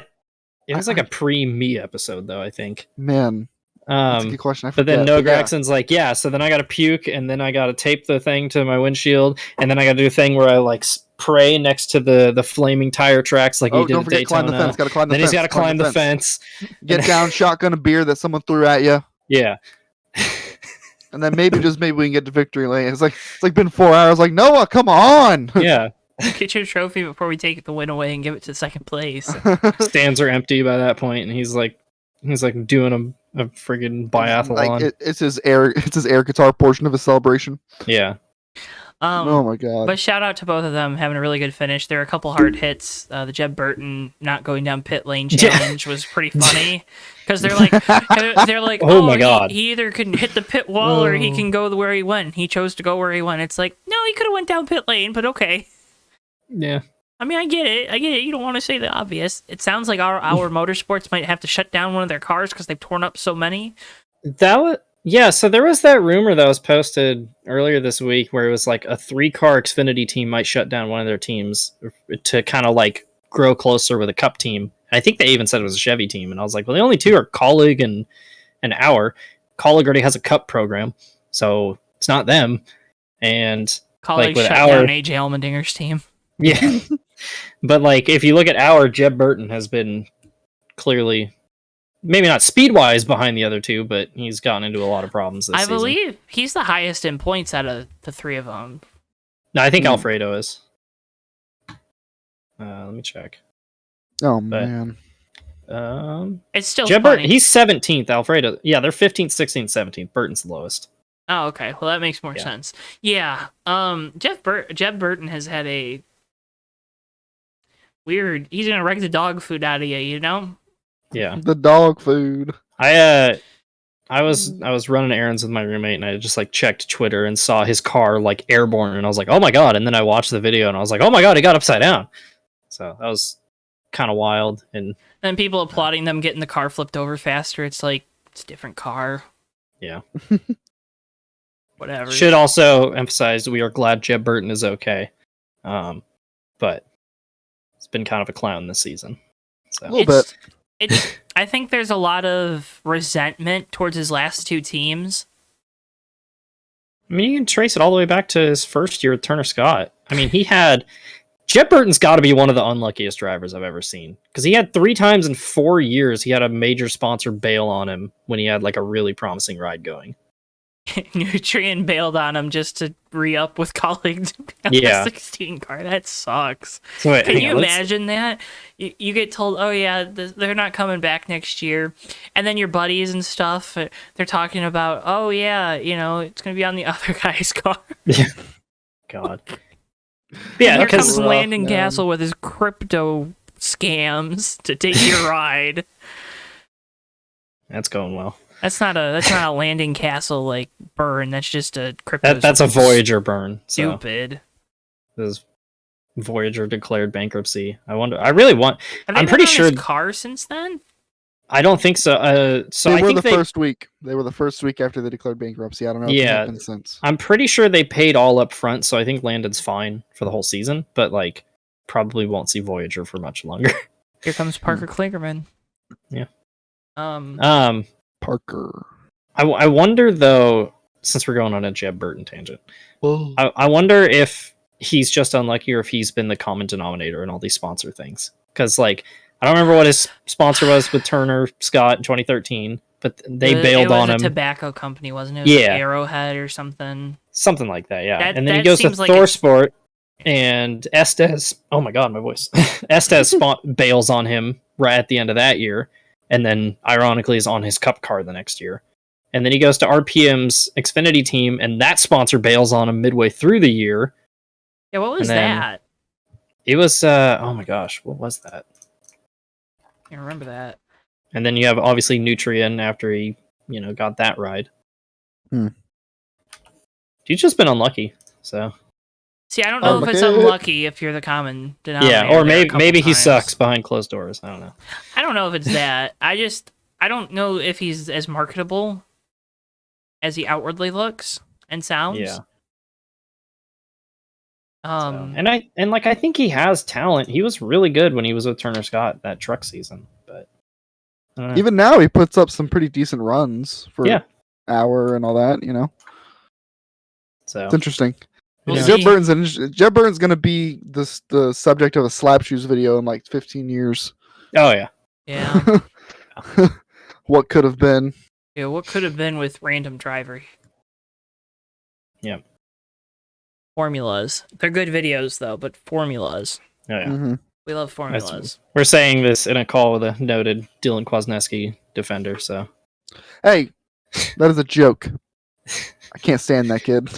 It was a pre-me episode though, I think. man, that's a good question. I But then forget, Noah yeah. Gragson's yeah, so then I got to puke and then I got to tape the thing to my windshield and then I got to do a thing where I pray next to the flaming tire tracks like he did don't at forget climb Daytona. the fence. Got to climb the Then fence. he's got to climb the fence. Get down, shotgun a beer that someone threw at you, Yeah. and then maybe just maybe we can get to victory lane. It's been 4 hours. Noah, come on. Yeah. Get your trophy before we take the win away and give it to second place. Stands are empty by that point and he's doing a friggin' biathlon. It's his air guitar portion of his celebration. Yeah. Oh my god. But shout out to both of them having a really good finish. There were a couple hard hits. The Jeb Burton not going down pit lane challenge was pretty funny because they're like, Oh my God. he either can hit the pit wall or he can go where he went. He chose to go where he went. It's no, he could have went down pit lane, but okay. Yeah. I mean, I get it. You don't want to say the obvious. It sounds like our motorsports might have to shut down one of their cars because they've torn up so many. So there was that rumor that was posted earlier this week where it was a 3-car Xfinity team might shut down one of their teams to kind of grow closer with a cup team. I think they even said it was a Chevy team, and I was well, the only 2 are Colleague and Hour. Colleague already has a cup program, so it's not them. And Colleagues with shut Hour, down AJ Allmendinger's team. yeah. But if you look at Hour, Jeb Burton has been clearly maybe not speed-wise behind the other 2, but he's gotten into a lot of problems this season. I believe he's the highest in points out of the 3 of them. No, I think Alfredo is. Let me check. Oh but- man. It's still Jeb funny. Burton, he's 17th. Alfredo, yeah, they're 15th, 16th, 17th. Burton's the lowest. Oh, okay. Well, that makes more sense. Yeah. Jeb Burton has had a weird. He's gonna wreck the dog food out of you, you know. Yeah, The dog food. I was running errands with my roommate and I just checked Twitter and saw his car airborne and I was oh my god, and then I watched the video and I was oh my god, it got upside down. So that was kind of wild. And people applauding them getting the car flipped over faster. It's it's a different car. yeah, Whatever. should also emphasize we are glad Jeb Burton is okay, but it's been kind of a clown this season. So A little bit. I think there's a lot of resentment towards his last 2 teams. I mean, you can trace it all the way back to his first year with Turner Scott. I mean, Jeb Burton's got to be one of the unluckiest drivers I've ever seen, because he had 3 times in 4 years he had a major sponsor bail on him when he had like a really promising ride going. Nutrien bailed on him just to re-up with colleagues. Yeah. 16 car. That sucks. So wait, Can you imagine that? You get told, oh yeah, they're not coming back next year. And then your buddies and stuff, they're talking about, oh yeah, it's going to be on the other guy's car. Yeah. God. Yeah, here comes because Landon Castle with his crypto scams to take your ride. That's going well. That's not a Landon Castle like burn. That's just a crypto. That's a Voyager burn. Stupid. So. This Voyager declared bankruptcy. I really want. I'm pretty sure. His car since then. I don't think so. They were the first week. They were the first week after they declared bankruptcy. I don't know. If it's happened since. I'm pretty sure they paid all up front, so I think Landon's fine for the whole season. But like, probably won't see Voyager for much longer. Here comes Parker Kligerman. Yeah. Parker. I wonder though, since we're going on a Jeb Burton tangent, I wonder if he's just unlucky or if he's been the common denominator in all these sponsor things. Because like, I don't remember what his sponsor was with Turner Scott in 2013, but they bailed on him. It was a tobacco company, wasn't it? It was like Arrowhead or something. Something like that, yeah. And then he goes to Thor Sport, and Estes. Oh my god, my voice. Estes bails on him right at the end of that year. And then, ironically, is on his Cup car the next year. And then he goes to RPM's Xfinity team, and that sponsor bails on him midway through the year. Yeah, what was that? It was, oh my gosh, what was that? I can't remember that. And then you have, obviously, Nutrien after he, got that ride. He's just been unlucky, so... See, I don't know if it's unlucky if you're the common denominator. Yeah, or maybe he sucks behind closed doors. I don't know. I don't know if it's that. I don't know if he's as marketable as he outwardly looks and sounds. Yeah. I think he has talent. He was really good when he was with Turner Scott that truck season, but even now he puts up some pretty decent runs for hour and all that. So it's interesting. Well, Jeb Burton's going to be the subject of a Slap Shoes video in like 15 years. Oh, yeah. Yeah. What could have been. Yeah, what could have been with random driver. Yeah. Formulas. They're good videos, though, but formulas. Oh, yeah. Mm-hmm. We love formulas. We're saying this in a call with a noted Dylan Kwasniewski defender, so. Hey, that is a joke. I can't stand that kid.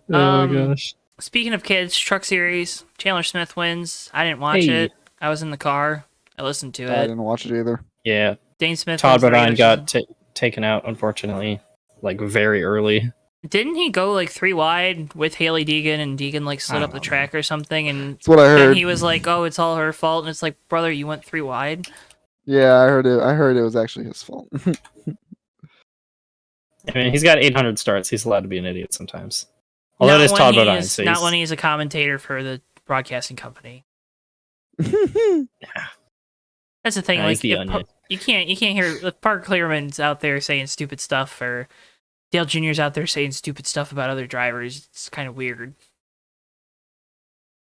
Oh my gosh. Speaking of kids, Truck Series, Chandler Smith wins. I didn't watch it. I was in the car. I listened to it. I didn't watch it either. Yeah. Dane Smith. Todd Bodine got taken out, unfortunately, like very early. Didn't he go like 3 wide with Haley Deegan, and Deegan like slid up the track or something? And that's what I heard. He was like, "Oh, it's all her fault," and it's like, "Brother, you went 3 wide." Yeah, I heard it. I heard it was actually his fault. I mean, he's got 800 starts. He's allowed to be an idiot sometimes. Although it is Todd Bodine. So not when he's a commentator for the broadcasting company. That's the thing. Like, you can't hear if Parker Kligerman's out there saying stupid stuff, or Dale Jr.'s out there saying stupid stuff about other drivers. It's kind of weird.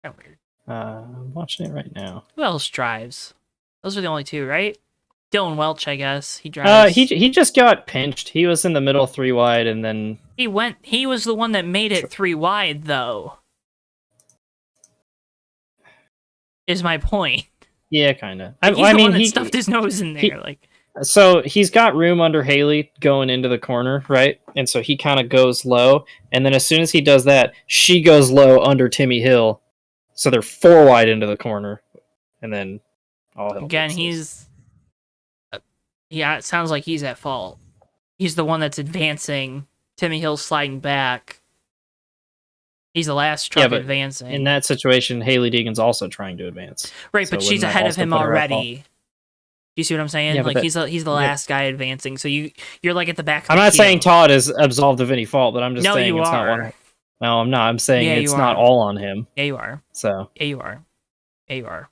Kind of weird. I'm watching it right now. Who else drives? Those are the only 2, right? Dylan Welch, I guess. He drives. He just got pinched. He was in the middle 3 wide, and then he was the one that made it 3 wide, though. Is my point. Yeah, kind of. He's the one that stuffed his nose in there. So he's got room under Haley going into the corner, right? And so he kind of goes low, and then as soon as he does that, she goes low under Timmy Hill. So they're 4 wide into the corner, and then all hell again, it sounds like he's at fault. He's the one that's advancing. Timmy Hill's sliding back. He's the last truck advancing. In that situation, Haley Deegan's also trying to advance. Right, but she's ahead of him already. Do you see what I'm saying? Yeah, like he's the last guy advancing. So you're like at the back of I'm not saying Todd is absolved of any fault, but I'm just saying it's not one. No, I'm not. I'm saying it's not all on him. Yeah, you are. So. Yeah, you are. Yeah, you are.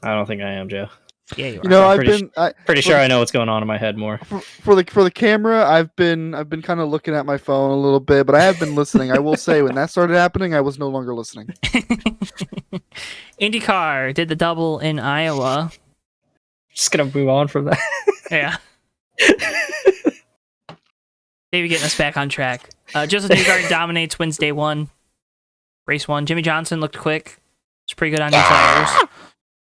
I don't think I am, Joe. Yeah, you are. You know, I've pretty been Pretty sure I know what's going on in my head more. for the camera. I've been kind of looking at my phone a little bit, but I have been listening. I will say, when that started happening, I was no longer listening. IndyCar did the double in Iowa. Just gonna move on from that. Yeah. Davey getting us back on track. Joseph Newgarden dominates, wins day one. Race one. Jimmie Johnson looked quick. It's pretty good on new tires.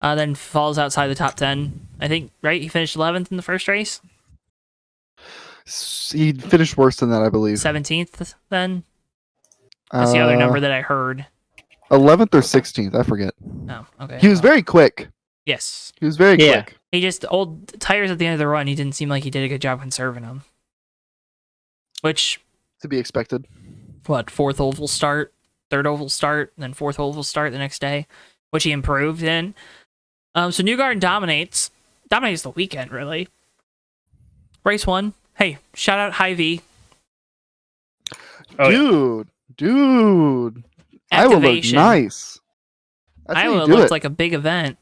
Then falls outside the top 10. I think, right? He finished 11th in the first race? He finished worse than that, I believe. 17th then? That's the other number that I heard. 11th or 16th, I forget. Oh, okay. He was very quick. Yes. He was very quick. He just, old tires at the end of the run, he didn't seem like he did a good job conserving them. Which, To be expected. what, fourth oval start, third oval start, then fourth oval start the next day, which he improved in. So Newgarden dominates the weekend, really. Race one. Hey, shout out Hy-Vee. Dude. Iowa looked Activation. nice. That's how Iowa you do looked it. like a big event.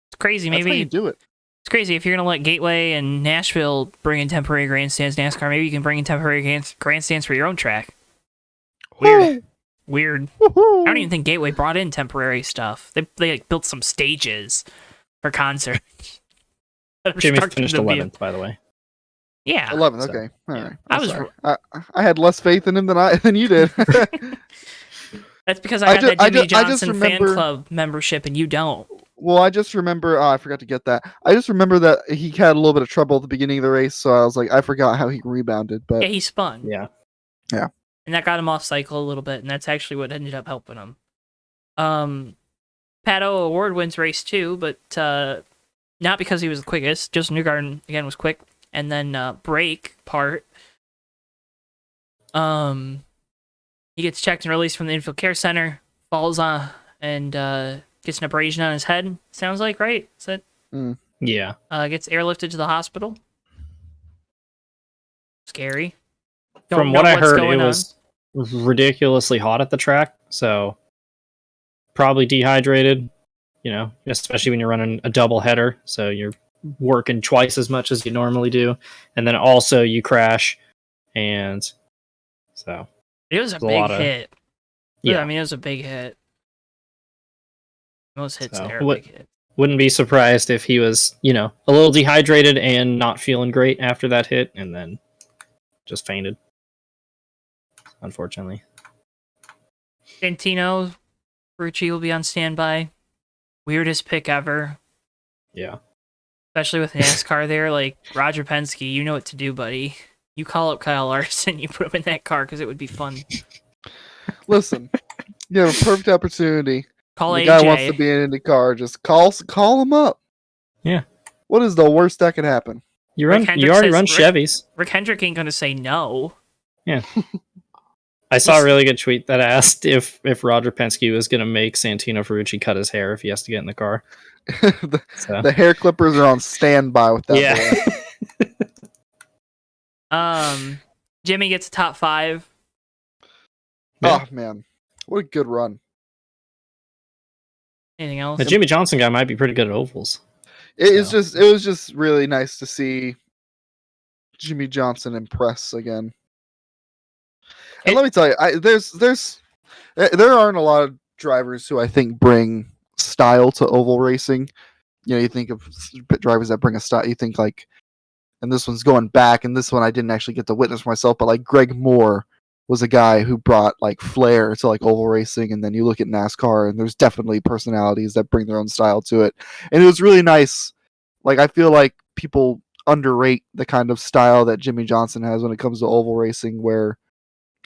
It's crazy. That's how Maybe you do it. it's crazy if you're gonna let Gateway and Nashville bring in temporary grandstands. NASCAR, maybe you can bring in temporary grandstands for your own track. Weird. I don't even think Gateway brought in temporary stuff. They like, built some stages for concerts. Jimmy finished 11th, by the way. Yeah. 11th. So, Okay. All right. I I'm was- sorry. I had less faith in him than you did. That's because I got that Jimmie I just Johnson fan remember- club membership and you don't. Well, I just remember. I forgot to get that. I just remember that he had a little bit of trouble at the beginning of the race, so I was like, I forgot how he rebounded. But Yeah, he spun. Yeah. And that got him off cycle a little bit, and that's actually what ended up helping him. Pato O'Ward wins race 2, but not because he was the quickest. Joseph Newgarden, again, was quick. And then brake part. He gets checked and released from the infield care center, falls on, and gets an abrasion on his head, sounds like, right? Is that, Yeah. gets airlifted to the hospital. Scary. From what I heard, it was ridiculously hot at the track, so probably dehydrated, especially when you're running a double header, so you're working twice as much as you normally do, and then also you crash, and so It was a There's a big lot of- hit. yeah. I mean, it was a big hit. Most hits So, there are what- big hits. Wouldn't be surprised if he was, a little dehydrated and not feeling great after that hit, and then just fainted. Unfortunately. Santino Ferrucci will be on standby. Weirdest pick ever, Yeah. especially with NASCAR there. Like, Roger Penske, you know what to do, buddy. You call up Kyle Larson, you put him in that car because it would be fun. listen, you have a perfect opportunity. Call The AJ. guy wants to be in IndyCar. Just call him up. Yeah. What is the worst that could happen? You Rick run. Hendrick You already says run Rick- Chevys. Rick Hendrick ain't going to say no. I saw a really good tweet that asked if Roger Penske was going to make Santino Ferrucci cut his hair if he has to get in the car. So, The hair clippers are on standby with that boy. yeah. Jimmy gets a top 5. Oh man, what a good run! Anything else? The Jimmie Johnson guy might be pretty good at ovals. It was So. just really nice to see Jimmie Johnson impress again. And let me tell you, there aren't a lot of drivers who I think bring style to oval racing. You think of drivers that bring a style. You think like, and this one's going back, and this one I didn't actually get to witness for myself, but like Greg Moore was a guy who brought like flair to like oval racing, and then you look at NASCAR, and there's definitely personalities that bring their own style to it, and it was really nice. Like I feel like people underrate the kind of style that Jimmie Johnson has when it comes to oval racing, where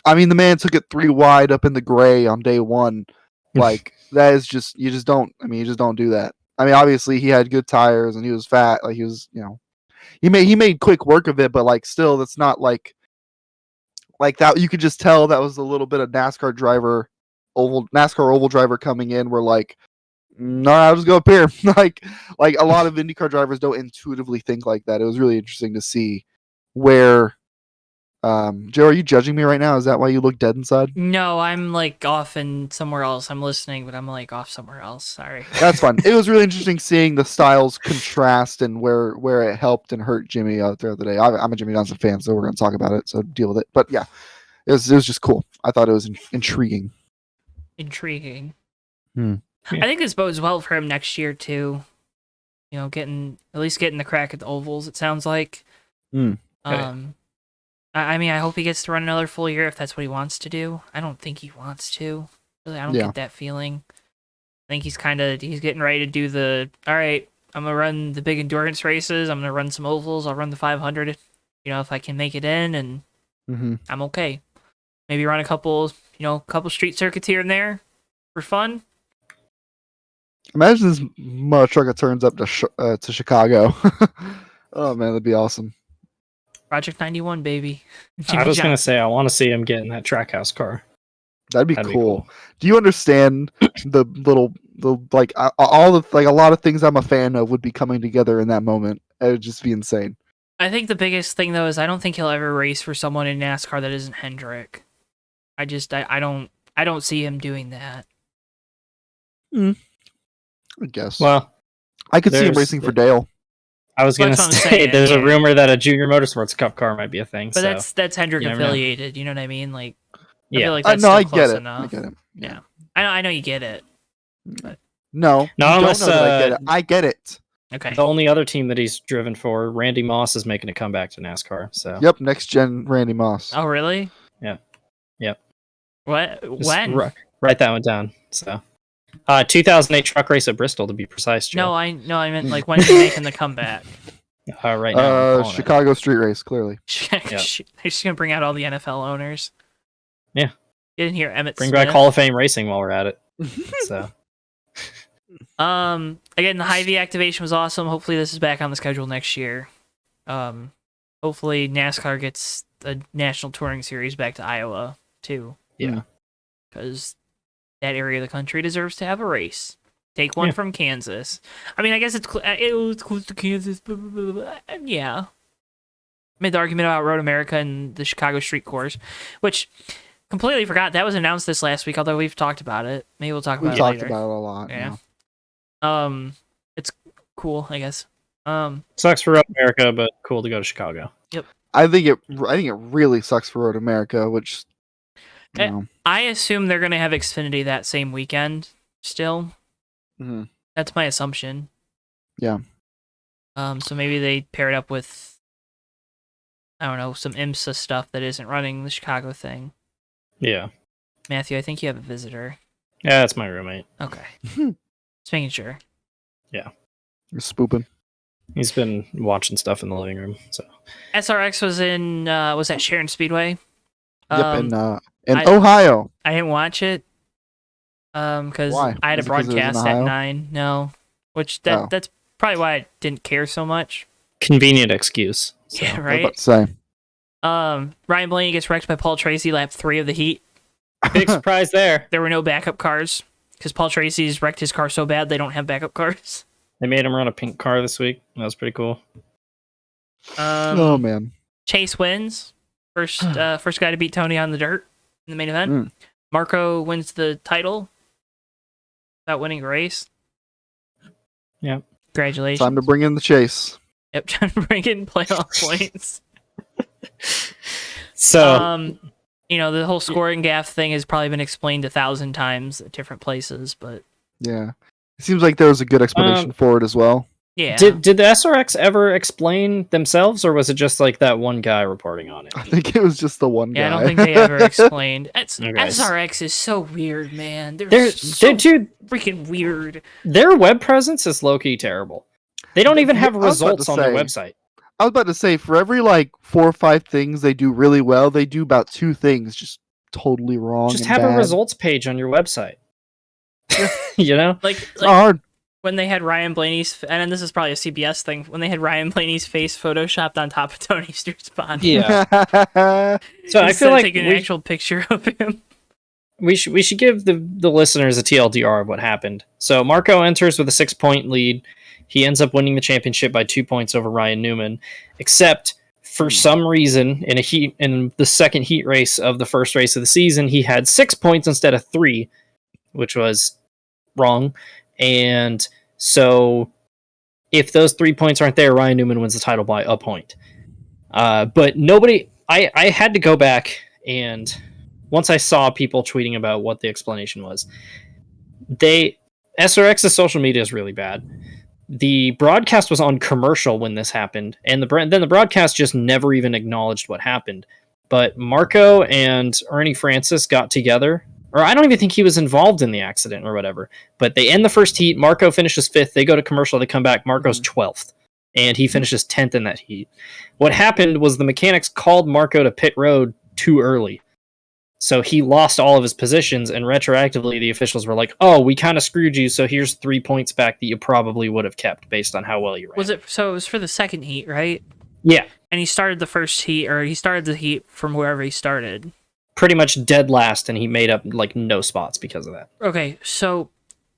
I mean, the man took it 3 wide up in the gray on day 1. Like that is just you just don't do that. I mean, obviously he had good tires and he was fat. Like he was, he made quick work of it, but like still, that's not like that. You could just tell that was a little bit of NASCAR oval driver coming in. Where like, no, I'll just go up here. like a lot of IndyCar drivers don't intuitively think like that. It was really interesting to see where Joe, are you judging me right now? Is that why you look dead inside? No, I'm like off and somewhere else. I'm listening, but I'm like off somewhere else. Sorry. That's fun. It was really interesting seeing the styles contrast and where it helped and hurt Jimmy out there the other day. I'm a Jimmie Johnson fan, so we're going to talk about it. So deal with it. But yeah, it was just cool. I thought it was intriguing. Intriguing. Hmm. I think this bodes well for him next year too. You know, getting the crack at the ovals. It sounds like. Mm. I mean, I hope he gets to run another full year if that's what he wants to do. I don't think he wants to. Really, I don't get that feeling. I think he's getting ready to do all right, I'm going to run the big endurance races. I'm going to run some ovals. I'll run the 500, if I can make it in, and I'm okay. Maybe run a couple street circuits here and there for fun. Imagine this mother trucker turns up to Chicago. Oh, man, that'd be awesome. Project 91, baby. I was going to say, I want to see him get in that Trackhouse car. That'd be cool. Do you understand a lot of things I'm a fan of would be coming together in that moment? It would just be insane. I think the biggest thing though is I don't think he'll ever race for someone in NASCAR that isn't Hendrick. I don't see him doing that. I guess. Well, I could see him racing for Dale. I was going to say, there's a rumor that a Junior Motorsports Cup car might be a thing. But that's Hendrick affiliated. You know what I mean? Like, I feel like that's I get it. Enough. I get it. Yeah, I know you get it. But... No, not unless I get it. Okay. The only other team that he's driven for, Randy Moss, is making a comeback to NASCAR. So. Yep, next gen Randy Moss. Oh, really? Yeah. Yep. What? When? Write that one down. So. 2008 truck race at Bristol, to be precise, Joe. No, I meant like when is he making the comeback? Right now. Chicago street race, clearly. They're just gonna bring out all the NFL owners. Yeah. Get in here, Emmett Bring Smith. back Hall of Fame racing while we're at it. So. Again, the Hy-Vee activation was awesome. Hopefully, this is back on the schedule next year. Hopefully, NASCAR gets the National Touring Series back to Iowa too. Yeah. Because that area of the country deserves to have a race. Take one from Kansas. I mean, I guess it was close to Kansas. Blah, blah, blah, blah. Yeah. Made the argument about Road America and the Chicago Street Course, which completely forgot that was announced this last week. Although we've talked about it, maybe we'll talk about it later. We talked about it a lot. Yeah. It's cool, I guess. Sucks for Road America, but cool to go to Chicago. Yep. I think it really sucks for Road America, which. I assume they're gonna have Xfinity that same weekend. Still. Mm-hmm. That's my assumption. Yeah. So maybe they pair it up with, I don't know, some IMSA stuff that isn't running the Chicago thing. Yeah. Matthew, I think you have a visitor. Yeah, that's my roommate. Okay. Just making sure. Yeah. You're spooping. He's been watching stuff in the living room. So SRX was was at Sharon Speedway. Yep, in Ohio. I didn't watch it. Because I had a broadcast at 9. No. Which that's probably why I didn't care so much. Convenient excuse. So. Yeah, right? I was about to say. Ryan Blaney gets wrecked by Paul Tracy lap 3 of the heat. Big surprise there. There were no backup cars because Paul Tracy's wrecked his car so bad they don't have backup cars. They made him run a pink car this week. That was pretty cool. Oh man! Chase wins. First guy to beat Tony on the dirt in the main event. Marco wins the title without winning a race. Yep. Congratulations. Time to bring in the chase. Yep, time to bring in playoff points. So, the whole scoring gaff thing has probably been explained 1,000 times at different places, but yeah, it seems like there was a good explanation for it as well. Yeah. Did the SRX ever explain themselves, or was it just like that one guy reporting on it? I think it was just the one guy. Yeah, I don't think they ever explained. SRX is so weird, man. They're so freaking weird. Their web presence is low-key terrible. They don't even have results on their website. I was about to say, for every 4 or 5 things they do really well, they do about 2 things just totally wrong. Just have a results page on your website. Like it's not hard. When they had Ryan Blaney's, and this is probably a CBS thing, when they had Ryan Blaney's face photoshopped on top of Tony Stewart's body. Yeah. So I feel like taking an actual picture of him. We should give the listeners a TLDR of what happened. So Marco enters with a 6-point lead. He ends up winning the championship by 2 points over Ryan Newman, except for some reason, in the second heat race of the first race of the season, he had 6 points instead of 3, which was wrong. And so if those 3 points aren't there, Ryan Newman wins the title by a point. But nobody, I had to go back, and once I saw people tweeting about what the explanation was, SRX's social media is really bad. The broadcast was on commercial when this happened, and then the broadcast just never even acknowledged what happened. But Marco and Ernie Francis got together, or I don't even think he was involved in the accident or whatever, but they end the first heat. Marco finishes 5th. They go to commercial. They come back. Marco's 12th, and he finishes 10th in that heat. What happened was the mechanics called Marco to pit road too early. So he lost all of his positions, and retroactively the officials were like, oh, we kind of screwed you, so here's 3 points back that you probably would have kept based on how well you ran. So it was for the second heat, right? Yeah. And he started the first heat, or he started the heat from wherever he started. Pretty much dead last, and he made up like no spots because of that. Okay, so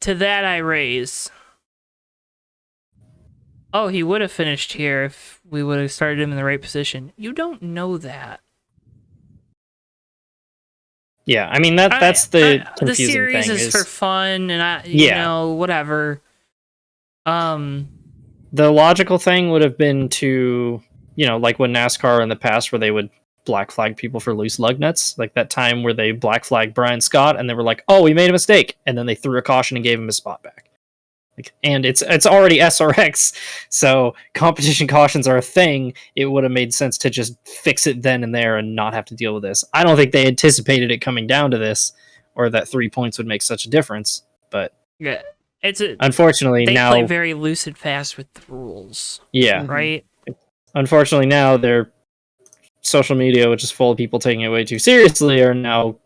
to that I raise, oh, he would have finished here if we would have started him in the right position. You don't know that. Yeah, I mean that's the confusing the series thing. is for fun, and you know, whatever. The logical thing would have been to, like when NASCAR in the past, where they would black flag people for loose lug nuts, like that time where they black flagged Brian Scott, and they were like, "Oh, we made a mistake," and then they threw a caution and gave him his spot back. And it's already SRX, so competition cautions are a thing. It would have made sense to just fix it then and there and not have to deal with this. I don't think they anticipated it coming down to this, or that 3 points would make such a difference. But yeah, unfortunately they now play very loose and fast with the rules. Yeah, right. Unfortunately now their social media, which is full of people taking it way too seriously, are now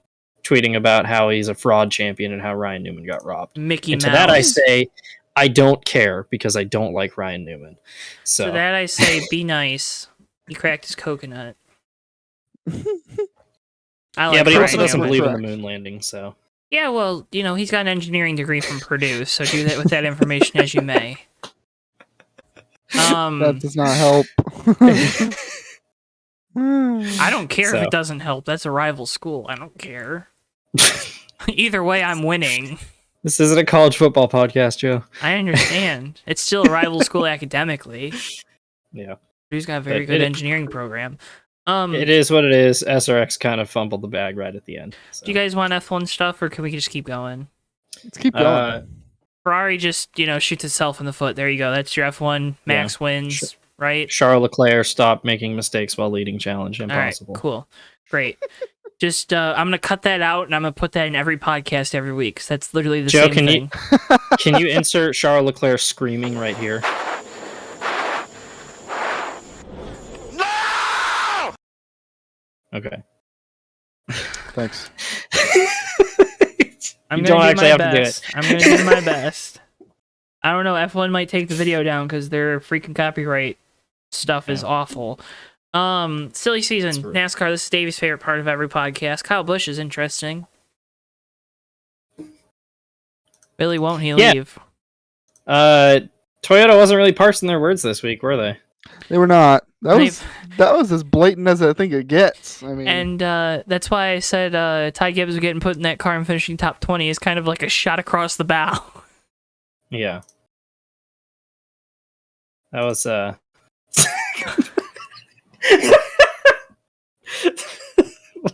tweeting about how he's a fraud champion and how Ryan Newman got robbed. Mickey and Mouse. To that I say, I don't care, because I don't like Ryan Newman. So To that I say, be nice. He cracked his coconut. But he also doesn't Newman. believe in the moon landing, so. Yeah, well, he's got an engineering degree from Purdue, so do that with that information as you may. That does not help. I don't care if it doesn't help. That's a rival school. I don't care. Either way, I'm winning. This isn't a college football podcast, Joe. I understand. It's still a rival school academically. Yeah. He's got a very good engineering program. It is what it is. SRX kind of fumbled the bag right at the end. So. Do you guys want F1 stuff, or can we just keep going? Let's keep going. Ferrari just, shoots itself in the foot. There you go. That's your F1. Max wins, right? Charles Leclerc stopped making mistakes while leading challenge. Impossible. All right, cool. Great. Just, I'm going to cut that out, and I'm going to put that in every podcast every week, because that's literally the same thing. Can you insert Charles Leclerc screaming right here? No! Okay. Thanks. I'm going to do my best. I'm going to do my best. I don't know, F1 might take the video down, because their freaking copyright stuff is awful. Silly season, NASCAR. This is Davey's favorite part of every podcast. Kyle Busch is interesting. Really, won't he leave? Toyota wasn't really parsing their words this week, were they? They were not. That was as blatant as I think it gets. I mean, and that's why I said Ty Gibbs getting put in that car and finishing top 20 is kind of like a shot across the bow. Yeah. That was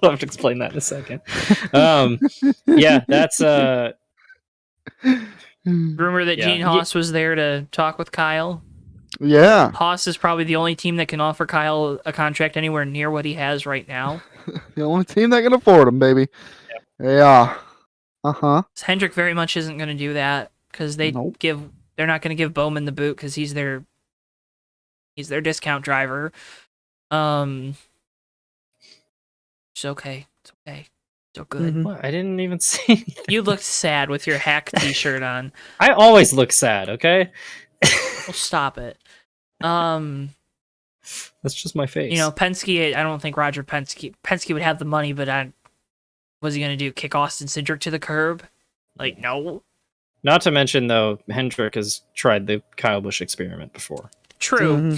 we'll have to explain that in a second. Yeah, that's rumor that Gene Haas was there to talk with Kyle. Yeah. Haas is probably the only team that can offer Kyle a contract anywhere near what he has right now. The only team that can afford him, baby. Yep. Yeah. Uh-huh. Hendrick very much isn't going to do that, because they're not going to give Bowman the boot, because he's their discount driver. It's okay. It's okay. Still good. Mm-hmm. What? I didn't even see anything. You looked sad with your hack t-shirt on. I always look sad, okay? Well, stop it. That's just my face. Penske, I don't think Roger Penske would have the money, but what's he going to do? Kick Austin Cindric to the curb? Like, no. Not to mention, though, Hendrick has tried the Kyle Busch experiment before. True. Mm-hmm.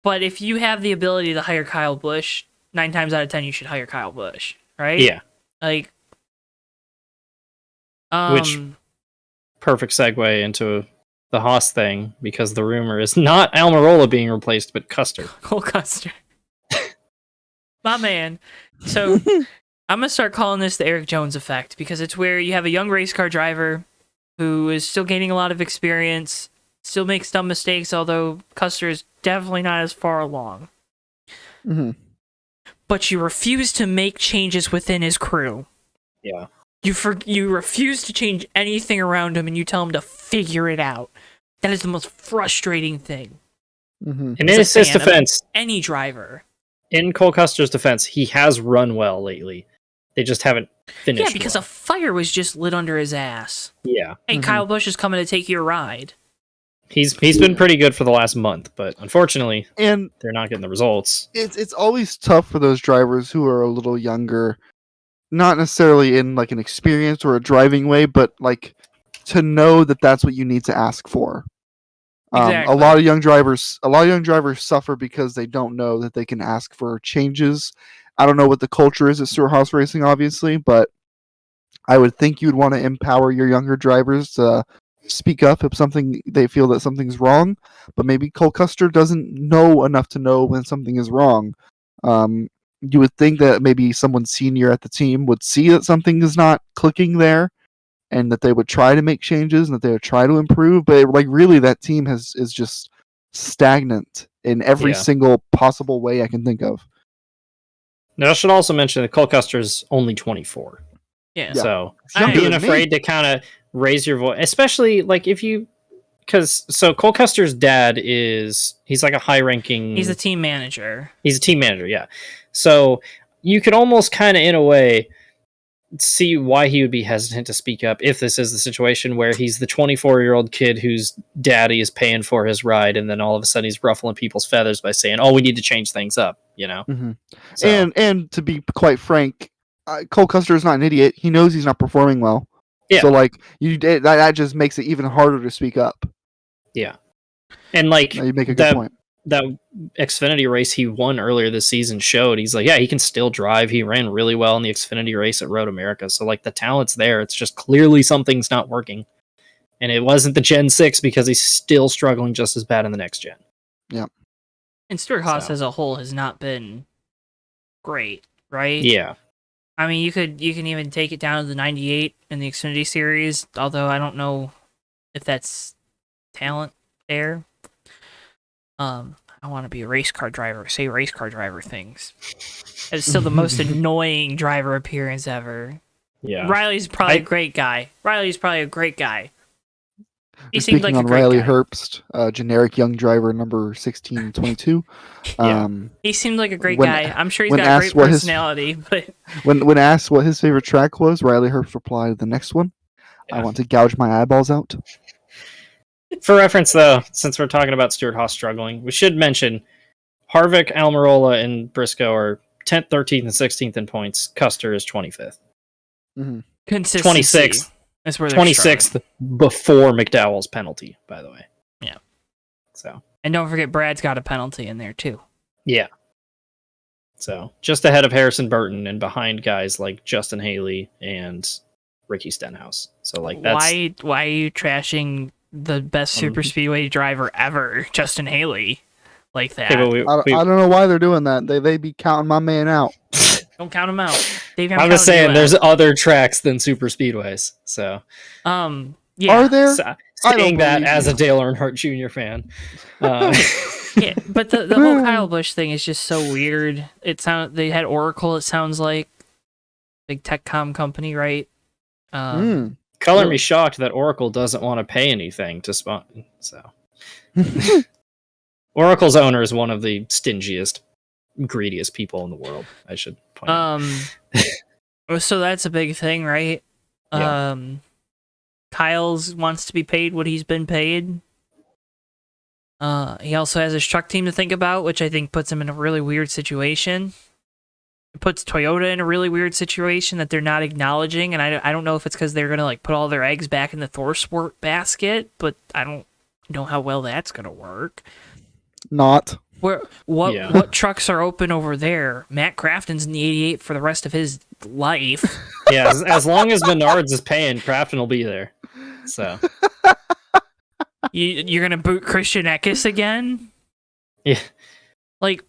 But if you have the ability to hire Kyle Busch, 9 times out of 10 you should hire Kyle Busch, right? Yeah. Like, Which perfect segue into the Haas thing, because the rumor is not Almirola being replaced, but Custer. Cole Custer. My man. So I'm gonna start calling this the Eric Jones effect, because it's where you have a young race car driver who is still gaining a lot of experience, still makes dumb mistakes, although Custer is definitely not as far along. Mm-hmm. But you refuse to make changes within his crew. Yeah. You refuse to change anything around him, and you tell him to figure it out. That is the most frustrating thing. Mm-hmm. And in As a his fan of defense, any driver. in Cole Custer's defense, he has run well lately. They just haven't finished. Yeah, because well. a fire was just lit under his ass. Yeah. Hey, Mhm. Kyle Busch is coming to take your ride. He's been pretty good for the last month, but unfortunately, And they're not getting the results. it's always tough for those drivers who are a little younger, not necessarily in like an experience or a driving way, but like to know that that's what you need to ask for. Exactly. A lot of young drivers suffer because they don't know that they can ask for changes. I don't know what the culture is at Stewart-Haas Racing, obviously, but I would think you'd want to empower your younger drivers to speak up if they feel that something's wrong. But maybe Cole Custer doesn't know enough to know when something is wrong. You would think that maybe someone senior at the team would see that something is not clicking there, and that they would try to make changes and that they would try to improve. But like really, that team is just stagnant in every Yeah. single possible way I can think of. Now, I should also mention that Cole Custer's only 24. Yeah. So Younger being than me. afraid to kind of raise your voice, especially like if you, so Cole Custer's dad he's like a high ranking. He's a team manager. He's a team manager, yeah. So you could almost kind of, in a way, see why he would be hesitant to speak up if this is the situation where he's the 24-year-old kid whose daddy is paying for his ride, and then all of a sudden he's ruffling people's feathers by saying, "Oh, we need to change things up," you know. Mm-hmm. So, And to be quite frank, Cole Custer is not an idiot. He knows he's not performing well. Yeah. So like that just makes it even harder to speak up. yeah, and like Now, you make a good point. that Xfinity race he won earlier this season showed he's like, yeah, he can still drive. He ran really well in the Xfinity race at Road America. So like the talent's there. It's just clearly something's not working. And it wasn't the Gen 6 because he's still struggling just as bad in the next gen. And Stewart-Haas So. as a whole has not been great, right? Yeah. I mean, you can even take it down to the 98 in the Xfinity series, although I don't know if that's talent there. I want to be a race car driver. Say race car driver things. It's still the most annoying driver appearance ever. Yeah. Riley's probably a great guy. He seems Speaking like a on great Riley guy. Herbst, generic young driver number 1622. Yeah. He seemed like a great when- guy. I'm sure he's when got a great asked what his- personality, but When asked what his favorite track was, Riley Herbst replied, "The next one. I Yeah. want to gouge my eyeballs out." For reference, though, since we're talking about Stewart-Haas struggling, we should mention Harvick, Almirola, and Briscoe are 10th, 13th, and 16th in points. Custer is 25th. consistency. 26th. That's where they're 26th before McDowell's penalty, by the way. Yeah. So, And don't forget, Brad's got a penalty in there, too. yeah. So, just ahead of Harrison Burton and behind guys like Justin Haley and Ricky Stenhouse. So, like, that's... Why are you trashing the best super speedway driver ever, Justin Haley, like that? Okay, but I don't know why they're doing that. They be counting my man out. Don't count him out. Dave, I'm just saying, there's other tracks than super speedways. So, yeah. Are there? saying that believe as you. a Dale Earnhart Jr. fan. Yeah, but the whole Kyle Busch thing is just so weird. They had Oracle, it sounds like, big tech-com company, right? Color me shocked that Oracle doesn't want to pay anything to spawn. So, Oracle's owner is one of the stingiest, greediest people in the world. I should point out. So that's a big thing, right? Yeah. Kyle's wants to be paid what he's been paid. He also has his truck team to think about, which I think puts him in a really weird situation. It puts Toyota in a really weird situation that they're not acknowledging, and I don't know if it's because they're gonna like put all their eggs back in the ThorSport basket, but I don't know how well that's gonna work. Not. What trucks are open over there? Matt Crafton's in the 88 for the rest of his life. Yeah, as long as Menards is paying, Crafton will be there. So You're gonna boot Christian Eckes again? yeah, Like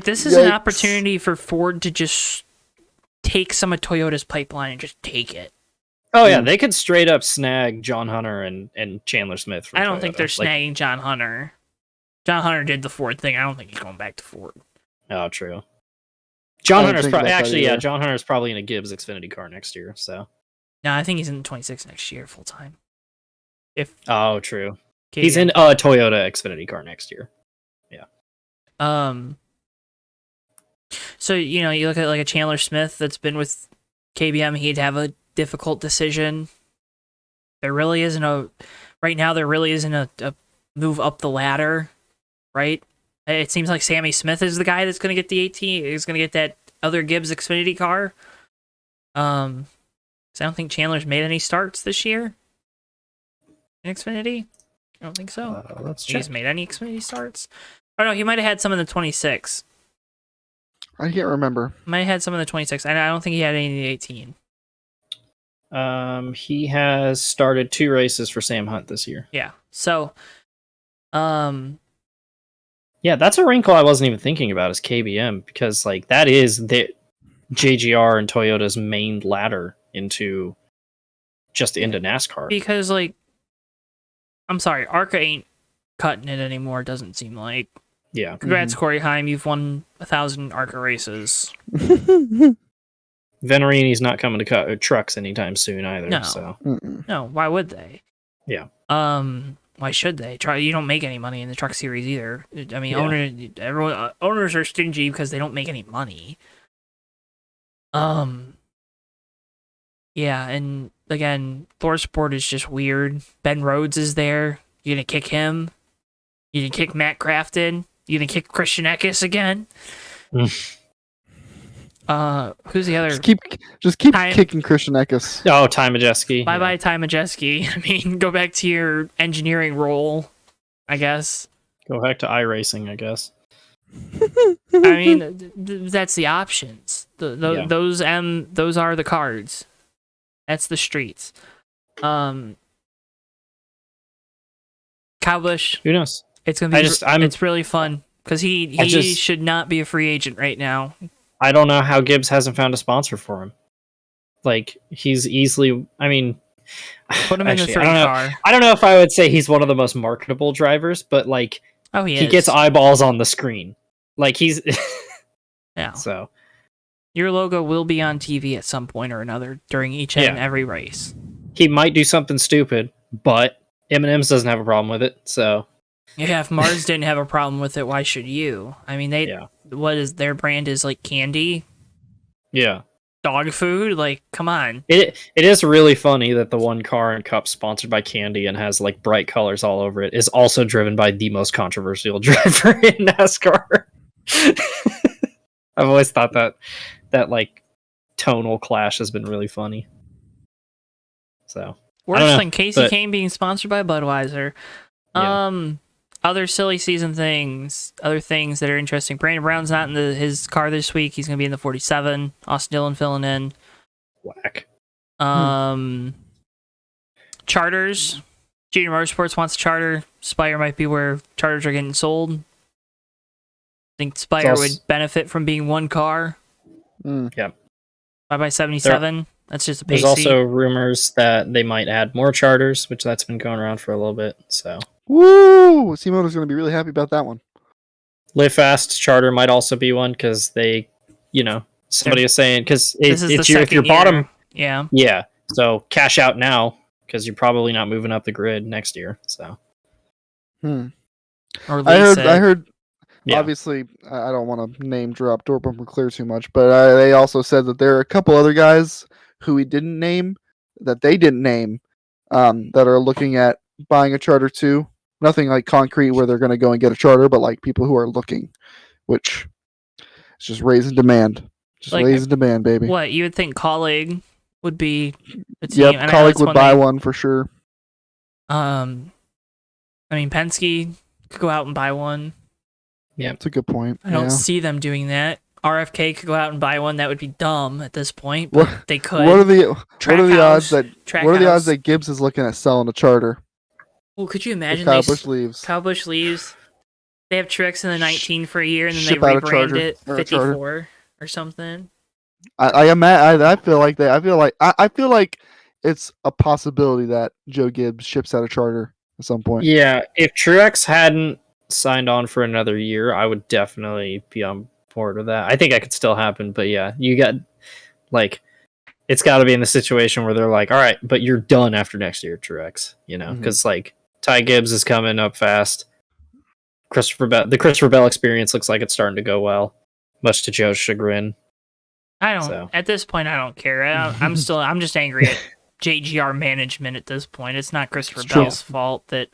this is an Yikes. opportunity for Ford to just take some of Toyota's pipeline and just take it. oh yeah, they could straight up snag John Hunter and Chandler Smith. From I don't think Toyota. they're snagging John Hunter. John Hunter did the Ford thing. I don't think he's going back to Ford. Oh, true. John I didn't Hunter's think probably about that actually either. John Hunter's probably in a Gibbs Xfinity car next year. So No, I think he's in the 26 next year full time. If true. KBM. He's in a Toyota Xfinity car next year. So you look at like a Chandler Smith that's been with KBM, he'd have a difficult decision. There really isn't a move up the ladder, right? It seems like Sammy Smith is the guy that's going to get the 18. Is going to get that other Gibbs Xfinity car. 'Cause I don't think Chandler's made any starts this year in Xfinity. I don't think so. Let's He's check. made any Xfinity starts. Oh no, he might have had some in the 26. I can't remember. Might have had some in the 26. And I don't think he had any in the 18. He has started 2 races for Sam Hunt this year. Yeah. So, Yeah, that's a wrinkle I wasn't even thinking about is KBM because like that is the JGR and Toyota's main ladder into NASCAR. because like, I'm sorry, ARCA ain't cutting it anymore. Doesn't seem like. Yeah. Congrats, Corey Heim. You've won 1,000 ARCA races. Venturini's not coming to cut trucks anytime soon either. No. So Mm-mm. No, why would they? Yeah. Why should they? You don't make any money in the truck series either. I mean, Yeah. owners are stingy because they don't make any money. Yeah, and again, Floor Sport is just weird. Ben Rhodes is there. You gonna kick him? You gonna kick Matt Crafton? You gonna kick Christian Eckes again? Who's the other? Just keep Time- kicking Christian Eckes. oh, Ty Majeski. Bye bye, Ty Majeski. I mean, go back to your engineering role, I guess. Go back to iRacing, I guess. I mean, that's the options. Yeah. Those are the cards. That's the streets. Kyle Busch, Who knows? it's gonna be. I'm- it's really fun because he should not be a free agent right now. I don't know how Gibbs hasn't found a sponsor for him. Like he's easily. I mean, Put him actually, in the 3 car. I don't know if I would say he's one of the most marketable drivers, but like Oh, he he is. gets eyeballs on the screen. Like he's Yeah. so. Your logo will be on TV at some point or another during each and Yeah. every race. He might do something stupid, but M&M's doesn't have a problem with it. So Yeah, if Mars didn't have a problem with it, why should you? I mean, what is their brand is like candy, yeah, dog food. Like, come on. it is really funny that the one car in Cup sponsored by Candy and has like bright colors all over it is also driven by the most controversial driver in NASCAR. I've always thought that like tonal clash has been really funny. So Worse know, than Casey but- Kane being sponsored by Budweiser. Yeah. Other silly season things, other things that are interesting. Brandon Brown's not in his car this week. He's going to be in the 47. Austin Dillon filling in. whack. Charters. Junior Motorsports wants a charter. Spire might be where charters are getting sold. I think Spire also- would benefit from being one car. Mm. Bye 77. That's just a There's pacey. also rumors that they might add more charters, which that's been going around for a little bit. So Woo! C-Moto's going to be really happy about that one. Live Fast charter might also be one because they, somebody is saying because this is it's the your, if your second year. bottom, Yeah. yeah. So cash out now because you're probably not moving up the grid next year. So Or I lease heard. Yeah. Obviously, I don't want to name drop Door Bumper Clear too much, but they also said that there are a couple other guys who we didn't name that they didn't name that are looking at buying a charter too. Nothing like concrete where they're going to go and get a charter, but like people who are looking, which is just raising demand. Just Like, raising demand, baby. What you would think colleague would be a team. Yep, and I know colleague that's would one buy they- one for sure. I mean Penske could go out and buy one. Yeah, That's a good point. I don't yeah. see them doing that. RFK could go out and buy one. That would be dumb at this point, but they could. What are the odds Trackhouse. that Gibbs is looking at selling a charter? Well, could you If imagine Kyle Busch leaves. Kyle Busch leaves. They have Truex in the 19 for a year, and then they Ship out a rebrand Charger it or a Charter. 54 or something. I feel like that. I feel like it's a possibility that Joe Gibbs ships out a charter at some point. Yeah, if Truex hadn't signed on for another year, I would definitely be on board with that. I think that could still happen, but yeah, you got like it's got to be in the situation where they're like, all right, but you're done after next year, Truex. You know, because like Ty Gibbs is coming up fast. The Christopher Bell experience looks like it's starting to go well, much to Joe's chagrin. At this point, I don't care. I'm just angry at JGR management at this point. It's not Christopher Bell's fault that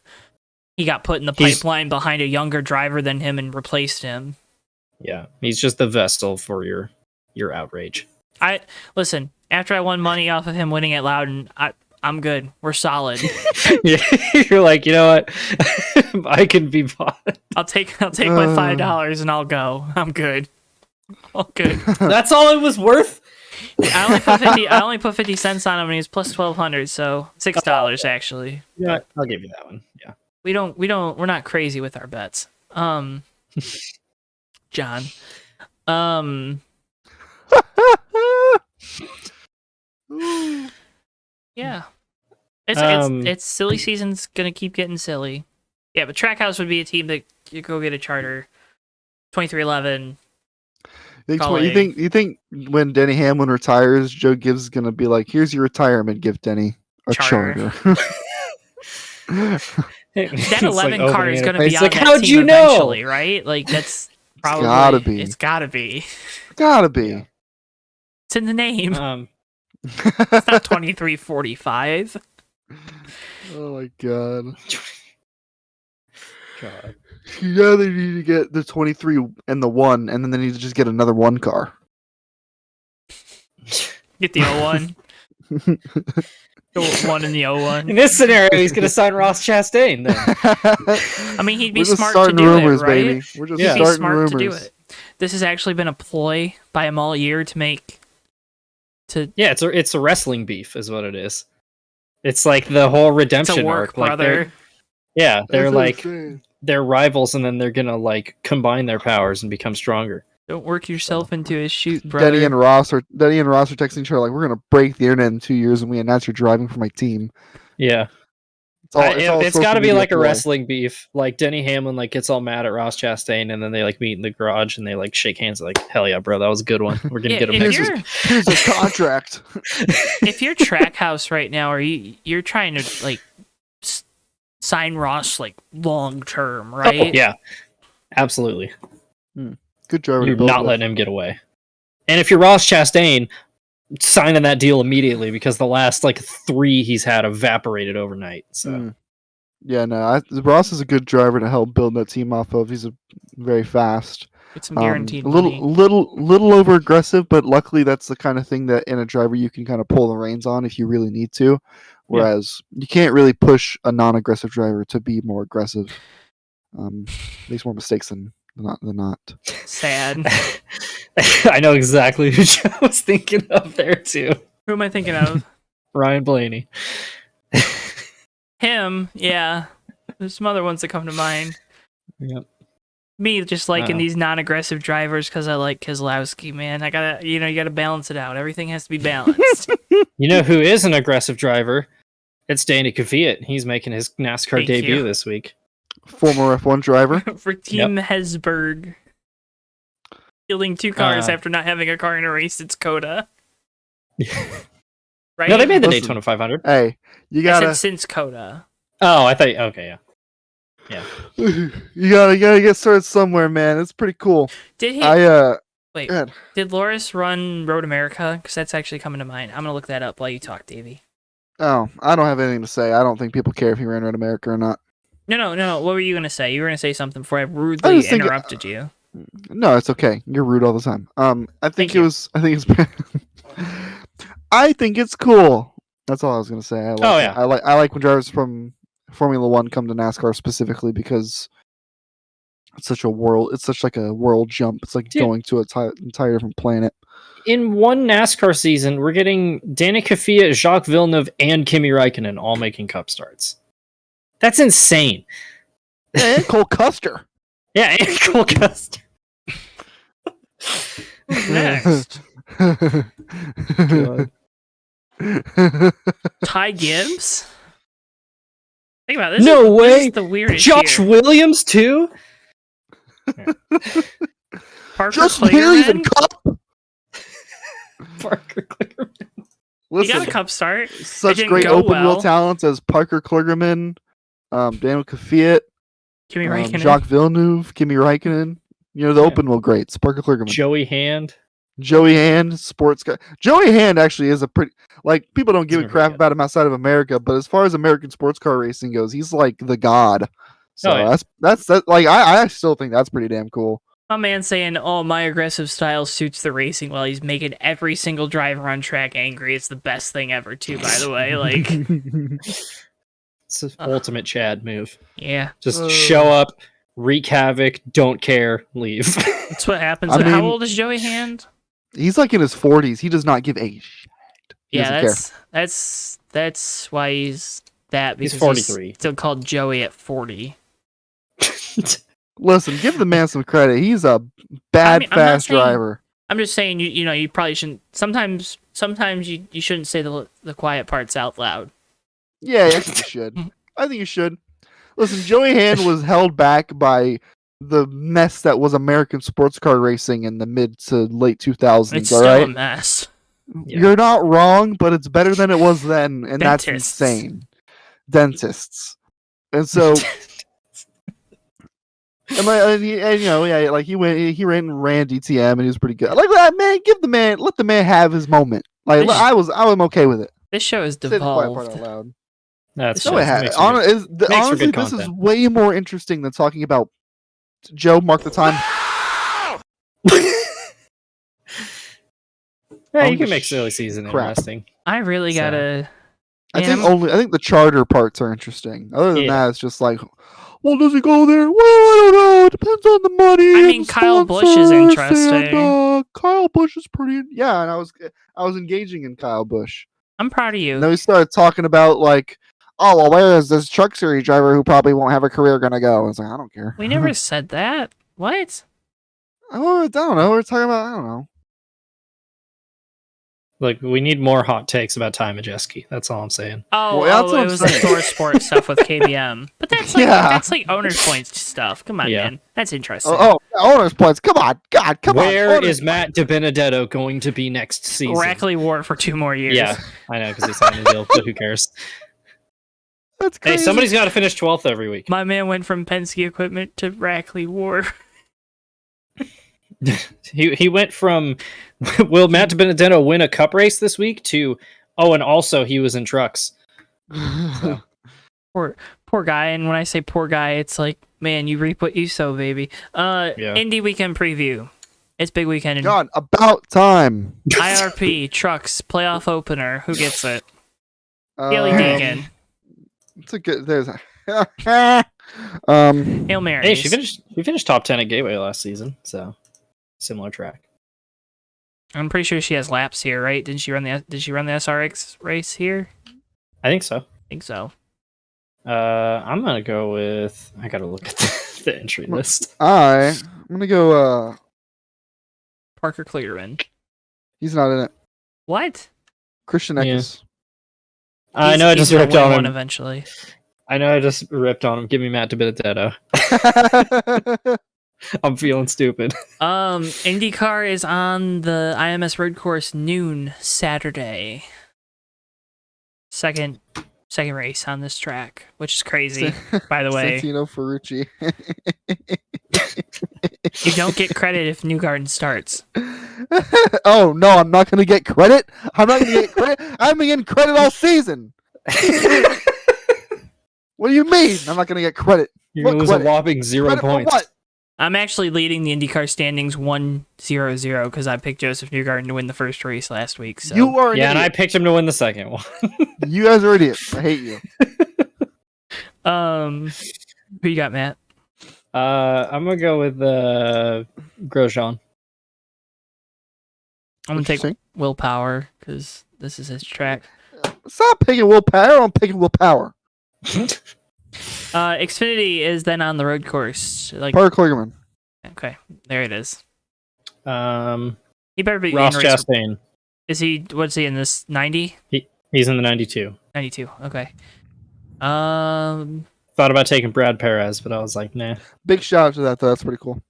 he got put in the pipeline behind a younger driver than him and replaced him. Yeah, he's just the vessel for your outrage. Listen, after I won money off of him winning at Loudon, I'm good. We're solid. Yeah, you're like, you know what? I can be bought. I'll take my $5 and I'll go. I'm good. All good. That's all it was worth. I only put 50 cents on him and he was plus 1,200, so $6 actually. Yeah, I'll give you that one. Yeah. We're not crazy with our bets. John. Yeah. It's silly season's gonna keep getting silly. Yeah, but Trackhouse would be a team that you go get a charter. 2311. You think when Denny Hamlin retires, Joe Gibbs is gonna be like, "Here's your retirement gift, Denny, a charter." That 11 like car is going to be on like, that how'd team you know? eventually, right? Like, that's probably... It's gotta be. Yeah. It's in the name. It's not 2345. Oh my god. Yeah, they need to get the 23 and the 1, and then they need to just get another 1 car. Get the 01. The 1 and the 01. In this scenario, he's going to sign Ross Chastain then. I mean, he'd be smart to do rumors, it, right? Baby. We're just he'd be smart rumors. to do it. This has actually been a ploy by him all year to make... Yeah, it's a wrestling beef is what it is. It's like the whole redemption arc. Brother. They're like... They're rivals, and then they're going to like combine their powers and become stronger. Don't work yourself into a shoot, brother. Denny and Ross are texting each other like, we're gonna break the internet in 2 years, and we announce you're driving for my team. Yeah, it's got to be like a wrestling beef. Like Denny Hamlin like gets all mad at Ross Chastain, and then they like meet in the garage and they like shake hands like, hell yeah, bro, that was a good one. We're gonna get him. Here's a contract. If you're Trackhouse right now, or you're trying to like sign Ross like long term, right? Oh, yeah, absolutely. Good driver. You're not letting him get away. And if you're Ross Chastain, signing that deal immediately because the last like 3 he's had evaporated overnight. So yeah, no, Ross is a good driver to help build that team off of. He's very fast. It's some guaranteed a little over aggressive, but luckily that's the kind of thing that in a driver you can kind of pull the reins on if you really need to. Whereas you can't really push a non-aggressive driver to be more aggressive. Makes more mistakes than not. Sad. I know exactly who Joe was thinking of there too. Who am I thinking of? Ryan Blaney. Him, yeah. There's some other ones that come to mind. Yep. Me just liking these non-aggressive drivers because I like Keselowski, man. You gotta balance it out. Everything has to be balanced. You know who is an aggressive driver? It's Danny Kvyat. He's making his NASCAR debut this week. Former F1 driver for Team Hesburg, fielding 2 cars after not having a car in a race. It's Coda. Right? No, they made the Daytona 500. Hey, you gotta. I said since Coda. Oh, I thought. Okay, yeah. You gotta get started somewhere, man. It's pretty cool. Did he? Wait. Did Loris run Road America? Because that's actually coming to mind. I'm gonna look that up while you talk, Davey. Oh, I don't have anything to say. I don't think people care if he ran Road America or not. No. What were you gonna say? You were gonna say something before I rudely interrupted you. No, it's okay. You're rude all the time. I think it's cool. That's all I was gonna say. I like when drivers from Formula One come to NASCAR specifically because It's such like a world jump. It's like Dude. going to an entire different planet. In one NASCAR season, we're getting Danny Kvyat, Jacques Villeneuve, and Kimi Räikkönen all making Cup starts. That's insane. And Cole Custer. Yeah, and Cole Custer. Next, God. Ty Gibbs. Think about this. No This way. is the weirdest Josh year. Williams too. Parker Just Haley's and Kligerman. Cup. Parker Kligerman. He Listen, got a cup start. such didn't great go open wheel well. talents as Parker Kligerman, Daniel Kvyat, Kimi Räikkönen. Jacques Villeneuve, Kimi Räikkönen. You know, the Yeah. open wheel greats. Parker Kligerman. Joey Hand. Joey Hand, sports guy. Joey Hand actually is a pretty, like, people don't give a He's crap really good. about him outside of America, but as far as American sports car racing goes, he's like the god. So Oh, yeah. that's like I still think that's pretty damn cool. My man saying, "Oh, my aggressive style suits the racing," while he's making every single driver on track angry. It's the best thing ever, too. By the way, like, It's the ultimate Chad move. yeah, Just show up, wreak havoc, don't care, leave. that's what happens. I How mean- old is Joey Hand? He's like in his 40s. He does not give a shit. He Yeah, doesn't care. that's why he's that, He's because 43. still called Joey at 40. Listen, give the man some credit. He's a bad, I'm not fast saying- driver. I'm just saying, you know, you probably shouldn't. Sometimes you shouldn't say the quiet parts out loud. Yeah, I think you should. I think you should. Listen, Joey Hand was held back by the mess that was American sports car racing in the mid to late 2000s. It's all still a right, mess. Yeah. you're not wrong, but it's better than it was then, and that's Dentists. insane. Dentists, and so. And you know, yeah, like he ran DTM and he was pretty good. Like that, man. Let the man have his moment. Like This- I'm okay with it. This show is Say the quiet part devolved. out loud. That's No, No, it just- has. makes for good- for Honestly, good this is content. way more interesting than talking about Joe. Mark the time. Yeah, Oh, you can sh- make silly season crap. interesting. I really So- gotta. I Man, think I think the charter parts are interesting. Other than Yeah. that, it's just like, well, does he go there? Well, I don't know. It depends on the money. I and mean, the Kyle Busch is sponsors, interesting. And, Kyle Busch is pretty. Yeah, and I was engaging in Kyle Busch. I'm proud of you. And then we started talking about like, oh well, where is this truck series driver who probably won't have a career gonna go? I was like, I don't care. We never said that. What? Oh, I don't know. We're talking about I don't know. Like, we need more hot takes about Ty Majeski. That's all I'm saying. Oh, Well, that's what it I'm was the saying. Thor Sport stuff with KBM. But that's like Yeah. that's like owner's points stuff. Come on, Yeah. man. That's interesting. Oh, owner's points. Come on, God, come Where on. is Matt DiBenedetto going to be next season? Rackley wore it for 2 more years. Yeah, I know, because he signed a deal, but who cares? That's Hey, crazy. somebody's got to finish 12th every week. My man went from Penske equipment to Rackley War. He went from, will Matt DiBenedetto win a cup race this week, to, oh, and also he was in trucks. Poor guy. And when I say poor guy, it's like, man, you reap what you sow, baby. Yeah. Indie weekend preview. It's big weekend in God, about time. IRP, trucks, playoff opener. Who gets it? Haley Um, Deegan. It's a good. There's a. Hail Mary. Hey, she finished top 10 at Gateway last season, so similar track. I'm pretty sure she has laps here, right? Did she run the SRX race here? I think so. I think so. I'm gonna go with. I gotta look at the entry list. I'm gonna go. Parker Kligerman. He's not in it. What? Christian Yeah. Eckes. I know I He's just gonna ripped win on one him. eventually. I know I just ripped on him. Give me Matt DiBenedetto. I'm feeling stupid. IndyCar is on the IMS road course noon Saturday. Second race on this track, which is crazy. By the way, Santino Ferrucci. you don't get credit if Newgarden starts. Oh no, I'm not gonna get credit. I'm not gonna get credit. I'm getting credit all season. What do you mean? I'm not gonna get credit. You're What gonna lose a credit? whopping 0 Credit for points. what? I'm actually leading the IndyCar standings 1-0-0 because I picked Joseph Newgarden to win the first race last week. So You are an Yeah, and I idiot. picked him to win the second one. You guys are idiots. I hate you. who you got, Matt? I'm gonna go with Grosjean. I'm gonna take Interesting. Willpower because this is his track. Stop picking willpower. I'm picking willpower. Xfinity is then on the road course. Like, Parker Kligerman. okay, there it is. Um, He better be Ross in race. Chastain. Is he? What's he in this? 90? He's in the 92. 92. Okay. Thought about taking Brad Perez, but I was like, nah. Big shout out to that though. That's pretty cool.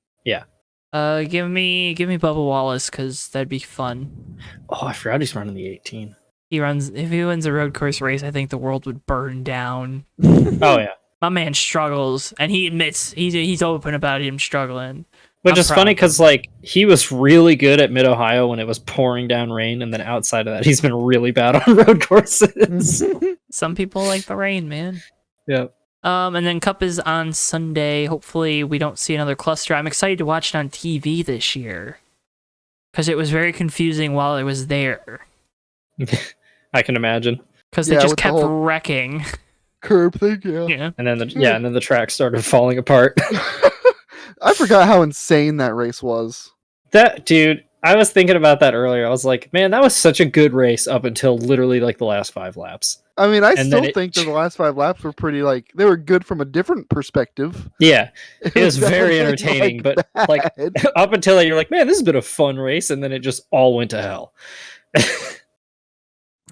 Give me Bubba Wallace because that'd be fun. Oh, I forgot he's running the 18. If he wins a road course race, I think the world would burn down. Oh yeah. My man struggles, and he admits he's open about him struggling. Which I'm is proud funny of him. because like he was really good at Mid Ohio when it was pouring down rain, and then outside of that, he's been really bad on road courses. Some people like the rain, man. Yeah. And then Cup is on Sunday. Hopefully, we don't see another cluster. I'm excited to watch it on TV this year because it was very confusing while I was there. I can imagine. Because they Yeah, just with the kept whole- wrecking. Curb thing, yeah. Yeah. And then the track started falling apart. I forgot how insane that race was. That dude, I was thinking about that earlier. I was like, man, that was such a good race up until literally like the last 5 laps. I mean, I And then still think that the last 5 laps were pretty like they were good from a different perspective. Yeah, it was very definitely, entertaining, but like bad. up until that, you're like, man, this has been a fun race, and then it just all went to hell.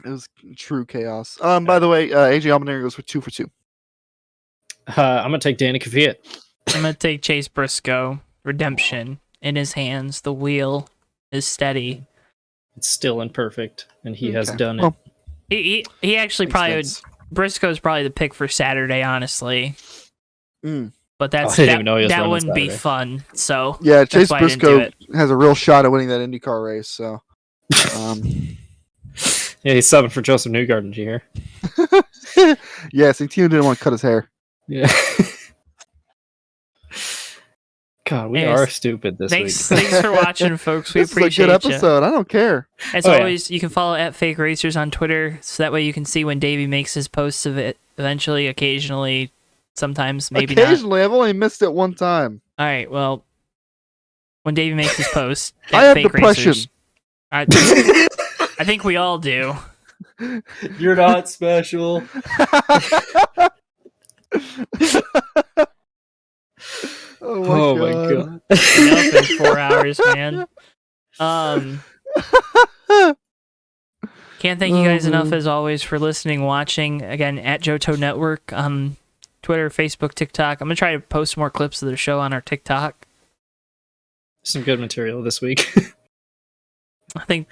It was true chaos. By the way, AJ Allmendinger goes for 2 for 2. I'm gonna take Danny Kvyat. I'm going to take Chase Briscoe. Redemption in his hands. The wheel is steady. It's still imperfect, and he has Okay. done it. Well, He actually makes probably would. sense. Briscoe's probably the pick for Saturday, honestly. Mm. But that's I didn't even know he was that running wouldn't be Saturday. fun. So Yeah, Chase why I didn't do Briscoe has a real shot at winning that IndyCar race. So, Yeah, he's subbing for Joseph Newgarden. Did you hear? yeah, Santino didn't want to cut his hair. Yeah. God, we Anyways, are stupid this thanks week. for watching, folks. We This is a appreciate good you. episode. I don't care. As Oh, yeah. always, you can follow at Fake Racers on Twitter, so that way you can see when Davey makes his posts of it. Eventually, occasionally, sometimes, maybe not. Occasionally, I've only missed it one time. All right, well, when Davey makes his post, I at have Fake depression. Racers, I think we all do. You're not special. Oh my god. Been up in 4 hours, man. Can't thank you guys enough as always for listening, watching. Again, at Johto Network on Twitter, Facebook, TikTok. I'm gonna try to post more clips of the show on our TikTok. Some good material this week. I think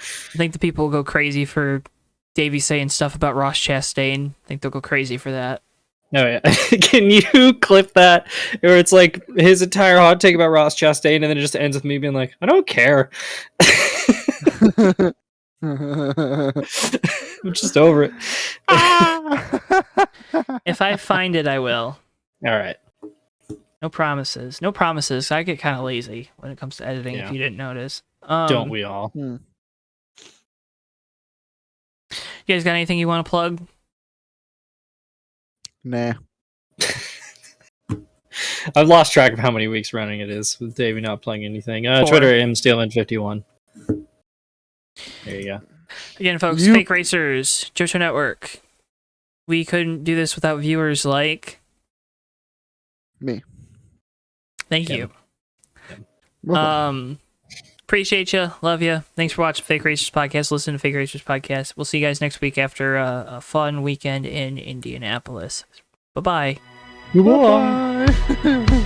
the people will go crazy for Davey saying stuff about Ross Chastain. I think they'll go crazy for that. Oh yeah. Can you clip that? Where it's like his entire hot take about Ross Chastain, and then it just ends with me being like, I don't care. I'm just over it. If I find it, I will. All right. No promises. No promises. I get kind of lazy when it comes to editing, Yeah. if you didn't notice. Don't we all? You guys got anything you want to plug? Nah. I've lost track of how many weeks running it is with Davey not playing anything. 4. Twitter, mstealing51. There you go. Again, folks, You- Fake Racers, Johto Network. We couldn't do this without viewers like Me. Thank Yeah. you. Welcome. Appreciate you. Love you. Thanks for watching Fake Racers Podcast. Listen to Fake Racers Podcast. We'll see you guys next week after a fun weekend in Indianapolis. Bye-bye. Bye.